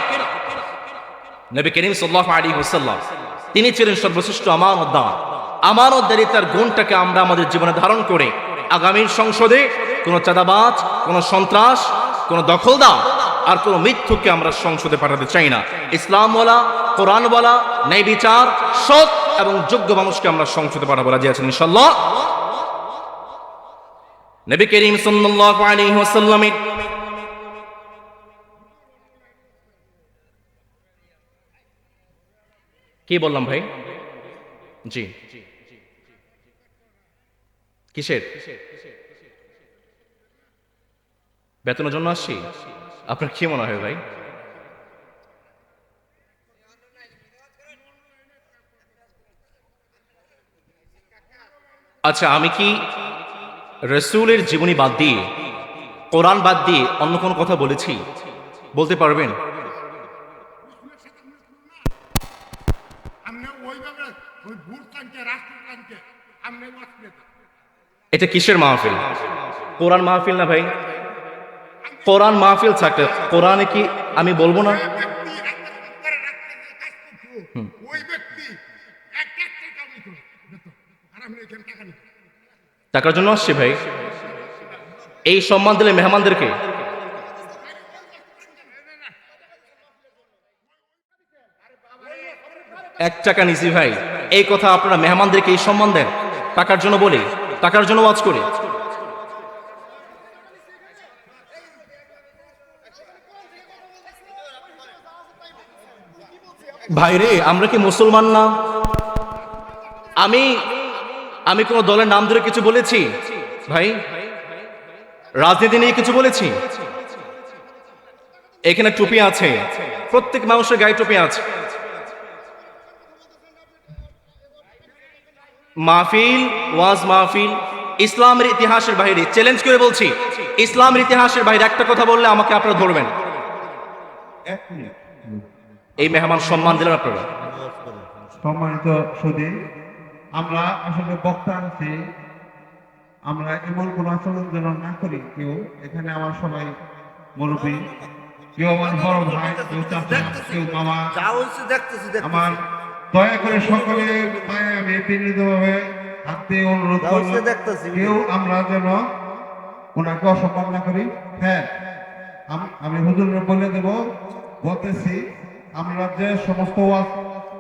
নবী করিম সাল্লাল্লাহু আলাইহি ওয়াসাল্লাম তিনি ছিলেন সর্বশ্রেষ্ঠ আমানতদার। আমানতদারিতার গুণটাকে আমরা আমাদের জীবনে ধারণ করে আগামীর সংসদে কোনো চাঁদাবাজ, কোনো সন্ত্রাস, কোনো দখলদার আর কোনো মিথ্যুককে আমরা সংসদে পাঠাতে চাই না। ইসলামওয়ালা, কোরআনওয়ালা, ন্যায় বিচার, সৎ এবং যোগ্য মানুষকে আমরা সংসদে পাঠাবো। রাজি আছেন ইনশাআল্লাহ? নবী করিম সাল্লাল্লাহু আলাইহি ওয়াসাল্লামের কি বললাম ভাই? জি, কিসের বেতনের জন্য আসছি? আপনার কি মনে হয় ভাই? আচ্ছা, আমি কি রাসূলের জীবনী বাদ দিয়ে, কোরআন বাদ দিয়ে অন্য কোনো কথা বলেছি? বলতে পারবেন? এটা কিসের মাহফিল? কোরআন মাহফিল না ভাই? কোরআন মাহফিল থাকলে কোরআনে কি আমি বলবো না?
ওই ব্যক্তি এক টাকা নিত আর আমি এখানে টাকা নিত
টাকার জন্য আসছে ভাই। এই সম্মান দিলে মেহমানদেরকে। এক টাকা নিছি ভাই, এই কথা আপনারা মেহমানদেরকে এই সম্মান দেন? টাকার জন্য বলি, টাকার জন্য ওয়াজ করি। ভাইরে আমরা কি মুসলমান না? আমি আমি কোন দলের নাম ধরে কিছু বলেছি ভাই? রাজনীতি নিয়ে কিছু বলেছি? এখানে টুপি আছে, প্রত্যেক মানুষের গায়ে টুপি আছে। মাহফিল, ওয়াজ মাহফিল ইসলামের ইতিহাসের বাইরে, চ্যালেঞ্জ করে বলছি, ইসলামের ইতিহাসের বাইরে একটা কথা বললে আমাকে আপনারা ধরবেন।
এক মিনিট।
এই মেহমান সম্মান দিলেন আপনারা।
সম্মানিত সুধী, আমরা আসলে বক্তা আছি, আমরা এমন কোনো আচরণ যেন না করি। কেউ এখানে আমার সবাই মুরব্বী, কেউ আমার বড় ভাই, কেউ চাচা, কেউ মামা, আমার দয়া করে সকলে পায়ে আমি বিনীতভাবে হাত দিয়ে অনুরোধ করব, কেউ আমরা যেন ওনাকে অসম্মান না করি। হ্যাঁ, আমি হুজুরকে বলে দেব, বলতেছি আমরা যে সমস্ত ওয়াজ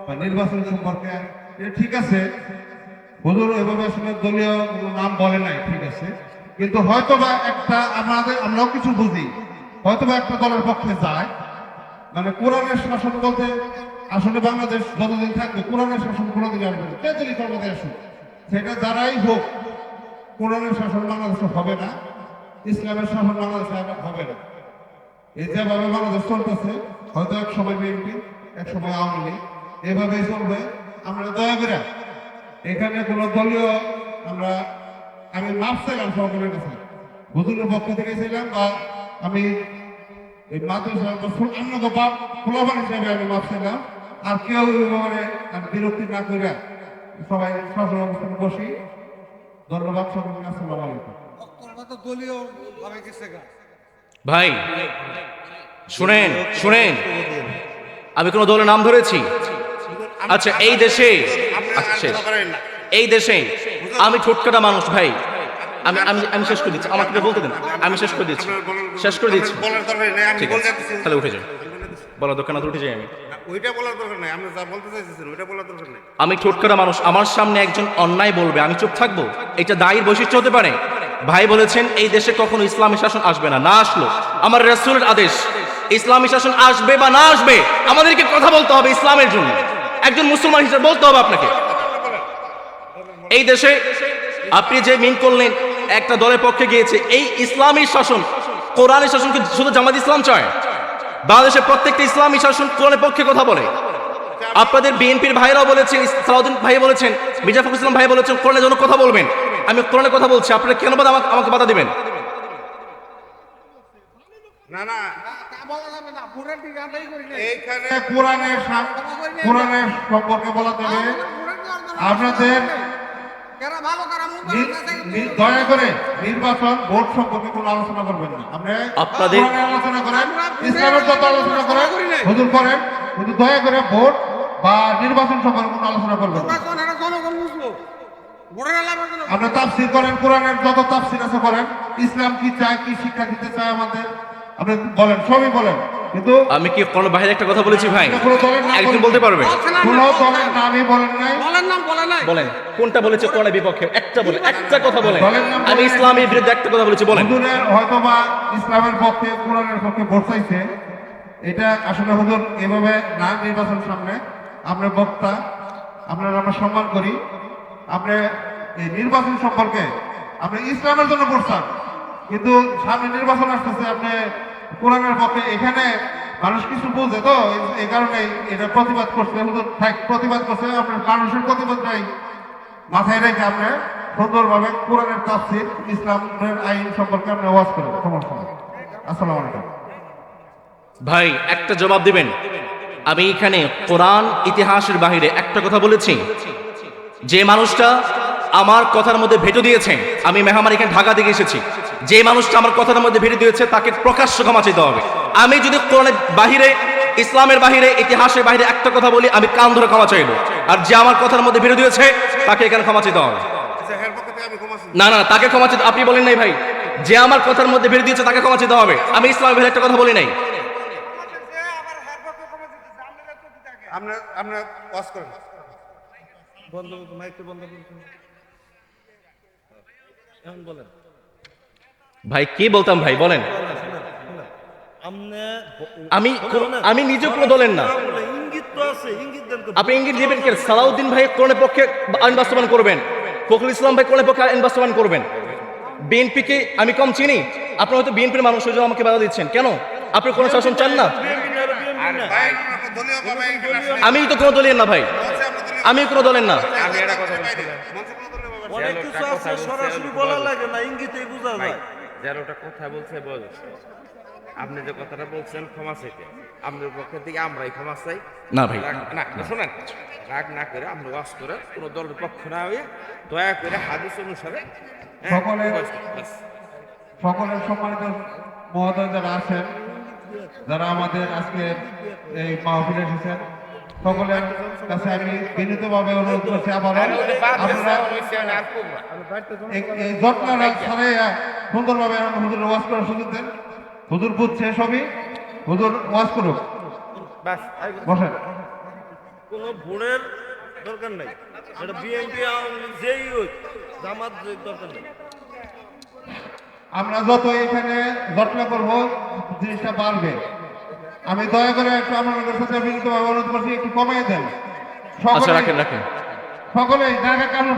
বা নির্বাচন সম্পর্কে, এটা ঠিক আছে, হুজুর এভাবে আসলে দলীয় কোনো নাম বলে নাই, ঠিক আছে, কিন্তু হয়তোবা একটা আমরাও কিছু বুঝি, হয়তোবা একটা দলের পক্ষে যায়, মানে কোরআনের শাসন বলতে আসলে বাংলাদেশ যতদিন থাকবে কোরআনের শাসন কোনোদিন আসবে না, তেতুলি কর্মতে আসুক, সেটা যারাই হোক, কোরআনের শাসন বাংলাদেশে হবে না, ইসলামের শাসন বাংলাদেশে হবে না। এই যেভাবে বাংলাদেশ চলতেছে, হয়তো এক সময় বিএনপি, এক সময় আওয়ামী লীগ, এভাবেই চলবে। আমরা দয়া করে এখানে কোনো দলীয় আমি মাপ চাইলাম সরকারের কাছে, হুজুরের পক্ষ থেকে ছিলাম, বা আমি এই মাদ্রাসা আপনাকে বাপ খোলাবার হিসাবে আমি মাপ চাইলাম। আর কেউ এবারে বিরক্তি না করে সবাই শাসন অবস্থানে বসি। ধন্যবাদ সকলকে, আসসালামু আলাইকুম।
ভাই শুনেন শুনেন, আমি কোন দলের নাম ধরেছি? আচ্ছা এই দেশে, আচ্ছা শেষ, এই দেশে আমি ঠোঁটকাটা মানুষ ভাই, আমি আমি আমি শেষ করে দিচ্ছি, আমাকে বলতে দেন, আমি শেষ করে দিচ্ছি, শেষ করে দিচ্ছি। ঠিক আছে, তাহলে উঠে যাই, বলার দরকার না তো উঠে যাই আমি।
ওইটা বলার দরকার নাই, আমরা যা বলতে চাইছেন ওইটা বলার দরকার নাই।
আমি ঠোঁটকাটা মানুষ, আমার সামনে একজন অন্যায় বলবে, আমি চুপ থাকবো? এটা দায়ীর বৈশিষ্ট্য হতে পারে? ভাই বলেছেন এই দেশে কখনো ইসলামী শাসন আসবে না, না আসলো, আমার রাসূলের আদেশ, ইসলামী শাসন আসবে বা না আসবে আমাদেরকে কথা বলতে হবে ইসলামের জন্য, একজন মুসলমান হিসেবে বলতে হবে আপনাকে। এই দেশে আপনি যে মিন করলেন একটা দলের পক্ষে গিয়েছে, এই ইসলামী শাসন, কোরআনের শাসন কি শুধু জামাত ইসলাম চায়? বাংলাদেশের প্রত্যেকটা ইসলামী শাসন কোরআনের পক্ষে কথা বলে। আপনাদের বিএনপির ভাইরাও বলেছেন, সালাউদ্দিন ভাই বলেছেন, মির্জা ফখরুল ইসলাম ভাই বলেছেন কোরআনের জন্য কথা বলবেন। আমি কোরআনের কথা বলছি, আপনারা কেন আমাকে বাধা দিবেন?
না না,
এইখানে কোরআনের সম্পর্কে বলা যাবে। আপনাদের দয়া করে নির্বাচন ভোট সম্পর্কে কোনো আলোচনা করবেন না।
আপনাদের
আলোচনা করেন, ইসলামের যত আলোচনা করেন হুজুর করেন, কিন্তু দয়া করে ভোট বা নির্বাচন সম্পর্কে কোনো আলোচনা করবেন না। আপনি তাফসীর করেন, কোরআনের যত তাফসীর আছে করেন, ইসলাম কি চায়, কি শিক্ষা দিতে চায় আমাদের আপনি বলেন, সবই বলেন, কিন্তু
আমি কি কোনো বাইরে একটা কথা বলেছি ভাই?
কোনো দলের নাম
একজন বলতে পারবে?
কোনো দলের নামই বলেন নাই।
বলেন কোনটা বলেছে কোরআনের বিপক্ষে? একটা বলে, একটা কথা বলেন।
দলের নাম
আমি ইসলামের বিরুদ্ধে একটা কথা বলেছি, বলেন।
হুজুরের হয়তোবা ইসলামের পক্ষে, কোরআনের পক্ষে ভোট চাইছে, এটা আসলে হুজুর এভাবে না। নির্বাচন সামনে, আপনার বক্তা, আপনার আমরা সম্মান করি। আপনি এই নির্বাচন সম্পর্কে আপনি ইসলামের জন্য ভোট চান, কিন্তু সামনে নির্বাচন আসতেছে, আপনি কোরআনের পক্ষে, এখানে মানুষ কিছু বুঝে তো, এই কারণে এটা প্রতিবাদ করছে। হুজুর প্রতিবাদ করছে, আপনার মানুষের প্রতিবাদটাই মাথায় রেখে আপনি সুন্দরভাবে কোরআনের তাফসীর, ইসলামের আইন সম্পর্কে আপনি ওয়াজ করেন, সমস্যা নেই। আসসালামু আলাইকুম।
ভাই একটা জবাব দিবেন? আমি এখানে কোরআন ইতিহাসের বাহিরে একটা কথা বলেছি, যে মানুষটা আমার কথার মধ্যে ভেটো দিয়েছেন, আমি মেহমান এখানে ঢাকা থেকে এসেছি, যে মানুষটা আমার কথার মধ্যে ভিড়ে দিয়েছে তাকে প্রকাশ্য ক্ষমা চাইতে হবে। আমি যদি কোরআনের বাহিরে, ইসলামের বাহিরে, ইতিহাসের বাহিরে একটা কথা বলি, আমি কান ধরে ক্ষমা চাইবো। আর যে আমার কথার মধ্যে ভিড়ে দিয়েছে তাকে এখানে ক্ষমা চাইতে হবে।
আচ্ছা এর পক্ষ থেকে আমি ক্ষমা চাই।
না না, তাকে ক্ষমা চাইতে, আপনি বলেন নাই ভাই যে আমার কথার মধ্যে ভিড়ে দিয়েছে তাকে ক্ষমা চাইতে হবে। আমি ইসলামের বাহিরে একটা কথা বলি নাই।
আপনার আপনার ওয়াজ করেন।
ভাই কি বলতাম ভাই বলেন। আমি আমি নিজে কোনো দলের না। আপনি ইঙ্গিত দিবেন কে? সালাউদ্দিন ভাই কোরআনের পক্ষে আইন বাস্তবায়ন করবেন, ফখরুল ইসলাম ভাই কোরআনের পক্ষে আইন বাস্তবায়ন করবেন। বিএনপিকে আমি কম চিনি, আপনি হয়তো বিএনপির মানুষ হয়ে আমাকে বাধা দিচ্ছেন কেন? আপনি কোনো শাসন চান না? আমি তো কোনো দলীয় না ভাই, আমি কোনো দলের না।
অনেক কিছু আছে সরাসরি বলা লাগে না, ইঙ্গিতেই বোঝা যায়।
যার ওটা কথা বলছে বয়স, আপনি যে কথাটা বলছেন ক্ষমা চাইতে, আপনার পক্ষে থেকে আমরাই ক্ষমা চাই।
না ভাই,
না শোনেন, রাগ না করে আমরা ওয়াজ করে কোনো দলের পক্ষ না হয়ে দয়া করে হাদিস অনুসারে
সকলের সম্মানিত মহোদয় যারা আছেন, যারা আমাদের আজকে এই মাহফিলে এসেছেন, সকলের কাছে আমি বিনীতভাবে অনুরোধ করছি আবারও আপনারা এই যত্নটা ছাড়াইয়া সুন্দরভাবে হুজুর ওয়াজ করার সুযোগ দেন। হুজুর বুঝছে সবই, হুজুর ওয়াজ করুক। বসেন।
কোনো ভোটের দরকার নাই, এটা বিএনপি যেই হোক, জামাত দরকার নেই।
আমরা যত এখানে যত্ন করবো জিনিসটা বাড়বে। আমি দয়া করে একটু আপনাদের সাথে বিনীতভাবে অনুরোধ করছি, একটু কমাই দেন।
আচ্ছা রাখেন রাখেন
সকলেই দেখা কারণ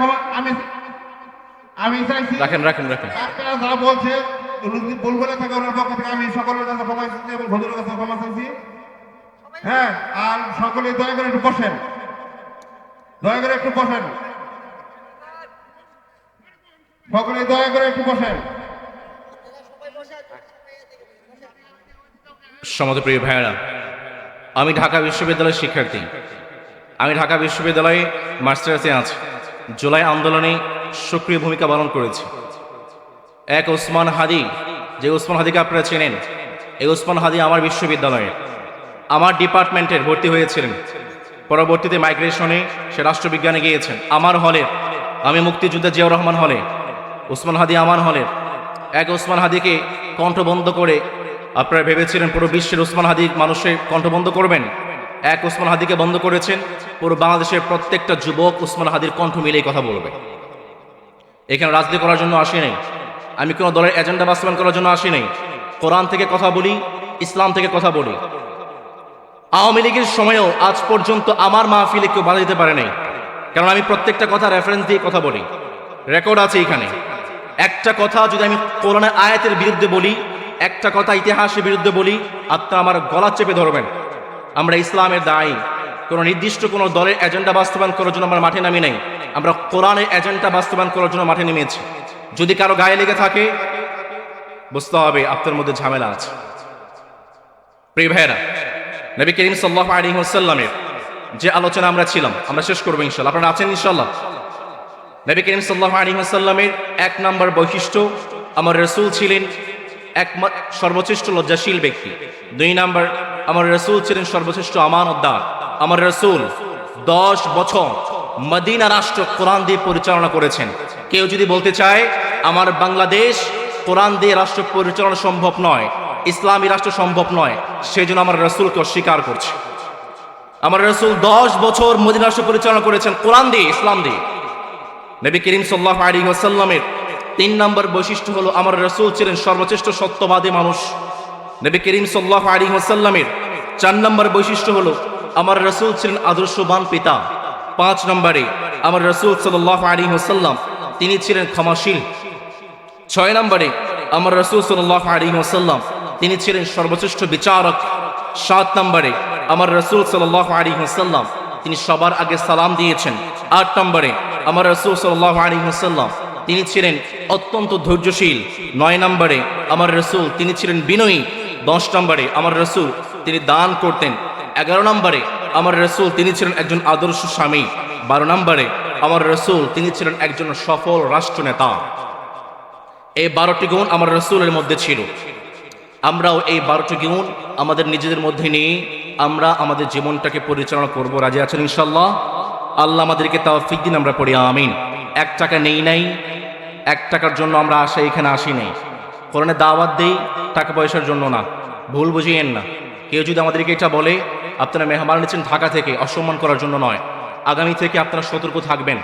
আমি চাইছি
রাখেন রাখেন রাখেন।
আপনারা যারা বলছে ভুল বলে থাকে ওনার পক্ষ থেকে আমি সকলের কাছে ক্ষমা চাইছি এবং হুজুরের কাছে ক্ষমা চাইছি। হ্যাঁ, আর সকলেই দয়া করে একটু বসেন, দয়া করে একটু বসেন, সকলেই দয়া করে একটু বসেন।
সমাজপ্রিয় ভাইয়েরা, আমি ঢাকা বিশ্ববিদ্যালয়ের শিক্ষার্থী। আমি ঢাকা বিশ্ববিদ্যালয়ে মাস্টার্সে আছি। জুলাই আন্দোলনে সক্রিয় ভূমিকা পালন করেছি। এক ওসমান হাদি, যে ওসমান হাদিকে আপনারা চেনেন, এই ওসমান হাদি আমার বিশ্ববিদ্যালয়ে আমার ডিপার্টমেন্টের ভর্তি হয়েছিলেন। পরবর্তীতে মাইগ্রেশনে সে রাষ্ট্রবিজ্ঞানে গিয়েছেন। আমার হলে, আমি মুক্তিযোদ্ধা জিয়াউর রহমান হলে, ওসমান হাদি আমার হলে। এক ওসমান হাদিকে কণ্ঠবন্ধ করে আপনারা ভেবেছিলেন পুরো বিশ্বের ওসমান হাদি মানুষের কণ্ঠবন্ধ করবেন। এক ওসমান হাদিকে বন্ধ করেছেন, পুরো বাংলাদেশের প্রত্যেকটা যুবক ওসমান হাদির কণ্ঠ মিলেই কথা বলবে। এখানে রাজনীতি করার জন্য আসি নাই, আমি কোনো দলের এজেন্ডা বাস্তবায়ন করার জন্য আসি নাই। কোরআন থেকে কথা বলি, ইসলাম থেকে কথা বলি। আওয়ামী লীগের সময়েও আজ পর্যন্ত আমার মাহফিলে কেউ বাধা দিতে পারে নাই, কারণ আমি প্রত্যেকটা কথা রেফারেন্স দিয়ে কথা বলি, রেকর্ড আছে এখানে। একটা কথা যদি আমি কোরআনের আয়াতের বিরুদ্ধে বলি, একটা কথা ইতিহাসের বিরুদ্ধে বলি, আপনারা আমার গলা চেপে ধরবেন। আমরা ইসলামের দায়ী, কোনো নির্দিষ্ট কোনো দলের এজেন্ডা বাস্তবায়ন করার জন্য আমরা মাঠে নামি নাই, আমরা কোরআনের এজেন্ডা বাস্তবায়ন করার জন্য মাঠে নেমেছি। যদি কারো গায়ে লেগে থাকে বুঝতে হবে আপনার মধ্যে ঝামেলা আছে। প্রিয় ভাইয়েরা, নবী করিম সাল্লাল্লাহু আলাইহি ওয়াসাল্লামের যে আলোচনা আমরা ছিলাম, আমরা শেষ করবো ইনশাআল্লাহ। আপনারা আছেন ইনশাআল্লাহ? নবী করিম সাল্লাল্লাহু আলাইহি ওয়াসাল্লামের এক নম্বর বৈশিষ্ট্য, আমার রাসূল ছিলেন সর্বশ্রেষ্ঠ লজ্জাশীল ব্যক্তি। 2 নাম্বার, আমার রাসূল ছিলেন সর্বশ্রেষ্ঠ আমানতদার। আমার রাসূল 10 বছর মদিনা রাষ্ট্র কোরআন দিয়ে পরিচালনা করেছেন। কেউ যদি বলতে চায় আমার বাংলাদেশ কোরআন দিয়ে রাষ্ট্র পরিচালনা সম্ভব নয়, ইসলামী রাষ্ট্র সম্ভব নয়, সেজন্য আমার রাসূলকে অস্বীকার করছে। আমার রাসূল 10 বছর মদিনা রাষ্ট্র পরিচালনা করেছেন কোরআন দিয়ে, ইসলাম দিয়ে। নবী করিম সাল্লাল্লাহু আলাইহি ওয়াসাল্লামের 3 নম্বর বৈশিষ্ট্য হলো আমার রাসূল ছিলেন সর্বশ্রেষ্ঠ সত্যবাদী মানুষ। নবী করিম সাল্লাল্লাহু আলাইহি ওয়াসাল্লামের 4 নম্বর বৈশিষ্ট্য হলো আমার রাসূল ছিলেন আদর্শবান পিতা। 5 নম্বরে আমার রাসূল সাল্লাল্লাহু আলাইহি ওয়াসাল্লাম তিনি ছিলেন ক্ষমাশীল। 6 নম্বরে আমার রাসূল সাল্লাল্লাহু আলাইহি ওয়াসাল্লাম তিনি ছিলেন সর্বশ্রেষ্ঠ বিচারক। 7 নম্বরে আমার রাসূল সাল্লাল্লাহু আলাইহি ওয়াসাল্লাম তিনি সবার আগে সালাম দিয়েছেন। 8 নম্বরে আমার রাসূল সাল্লাল্লাহু আলাইহি ওয়াসাল্লাম তিনি ছিলেন অত্যন্ত ধৈর্যশীল। 9 নম্বরে আমার রাসূল তিনি ছিলেন বিনয়ী। 10 নম্বরে আমার রাসূল তিনি দান করতেন। 11 নম্বরে আমার রাসূল তিনি ছিলেন একজন আদর্শ স্বামী। 12 নম্বরে আমার রাসূল তিনি ছিলেন একজন সফল রাষ্ট্রনেতা। এই 12টি গুণ আমার রাসূলের মধ্যে ছিল। আমরাও এই 12টি গুণ আমাদের নিজেদের মধ্যে নিয়ে আমরা আমাদের জীবনটাকে পরিচালনা করব। রাজি আছেন ইনশাআল্লাহ? আল্লাহ আমাদেরকে তৌফিক দিন, আমরা পড়ি আমিন। 1 টাকা নেই নাই, 1 টাকার জন্য আমরা এখানে আসি নাই। কোরআনে দাওয়াত দেই টাকা পয়সার জন্য না, ভুল বুঝিয়েন না। কেউ যদি আমাদেরকে এটা বলে আপনারা মেহমান নিচ্ছেন ঢাকা থেকে, অসম্মান করার জন্য নয়। আগামী থেকে আপনারা সতর্ক থাকবেন।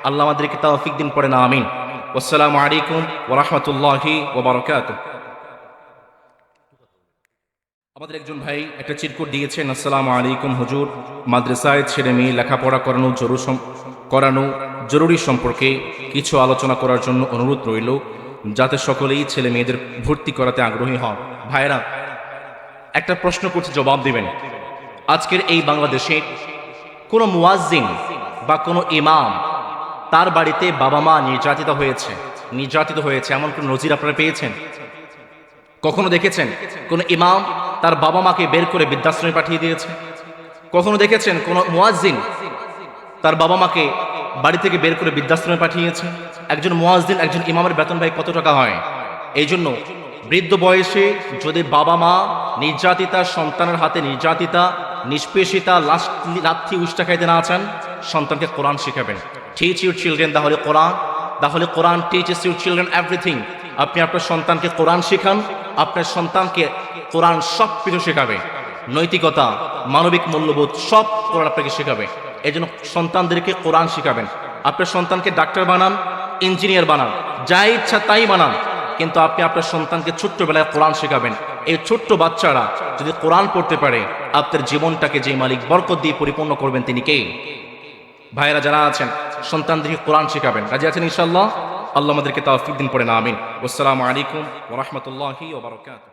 আল্লাহ আমাদেরকে তৌফিক দিন, পড়ে না আমিন। আসসালামু আলাইকুম ওয়া রাহমাতুল্লাহি ওয়া বারাকাতুহু। আমাদের একজন ভাই একটা চিরকুট দিয়েছেন, আসসালামু আলাইকুম হুজুর, মাদ্রাসায় ছেলে মেয়ে লেখাপড়া করানো জরুরি সম্পর্কে কিছু আলোচনা করার জন্য অনুরোধ রইল, যাতে সকলেই ছেলে মেয়েদের ভর্তি করাতে আগ্রহী হন। ভাইরা, একটা প্রশ্ন করতে জবাব দিবেন। আজকের এই বাংলাদেশে কোনো মুয়াজ্জিন বা কোনো ইমাম তার বাড়িতে বাবা মা নির্যাতিত হয়েছে এমন কোন নজির আপনারা পেয়েছেন? কখনো দেখেছেন কোন ইমাম তার বাবা মাকে বের করে বৃদ্ধাশ্রমে পাঠিয়ে দিয়েছে? কখনো দেখেছেন কোন মুয়াজ্জিন তার বাবা মাকে বাড়ি থেকে বের করে বৃদ্ধাশ্রমে পাঠিয়েছে? একজন মুয়াজ্জিন, একজন ইমামের বেতন ভাই কত টাকা হয়? এই জন্য বৃদ্ধ বয়সে যদি বাবা মা নির্যাতিতা, সন্তানের হাতে নির্যাতিতা, নিষ্পেষিতা, লাথি উষ্টা খাইতে না চান, সন্তানকে কোরআন শিখাবেন। টিচ ইউর চিলড্রেন তাহলে কোরআন টিচেস ইউর চিলড্রেন এভরিথিং। আপনি আপনার সন্তানকে কোরআন শেখান, আপনার সন্তানকে কোরআন সব কিছু শেখাবে। নৈতিকতা, মানবিক মূল্যবোধ সব কোরআন আপনাকে শেখাবে। এই জন্য সন্তানদেরকে কোরআন শেখাবেন। আপনার সন্তানকে ডাক্তার বানান, ইঞ্জিনিয়ার বানান, যা ইচ্ছা তাই বানান, কিন্তু আপনি আপনার সন্তানকে ছোট্টবেলায় কোরআন শেখাবেন। এই ছোট্ট বাচ্চারা যদি কোরআন পড়তে পারে, আপনার জীবনটাকে যে মালিক বরকত দিয়ে পরিপূর্ণ করবেন তিনি কে? ভাইয়েরা যারা আছেন, সন্তানদেরকে কোরআন শেখাবেন। রাজি আছেন ইনশাআল্লাহ? আল্লাহ আমাদেরকে তৌফিক দিন, পড়ে না আমিন। আসসালামু আলাইকুম ওয়া রাহমাতুল্লাহি ওয়া বারাকাতুহু।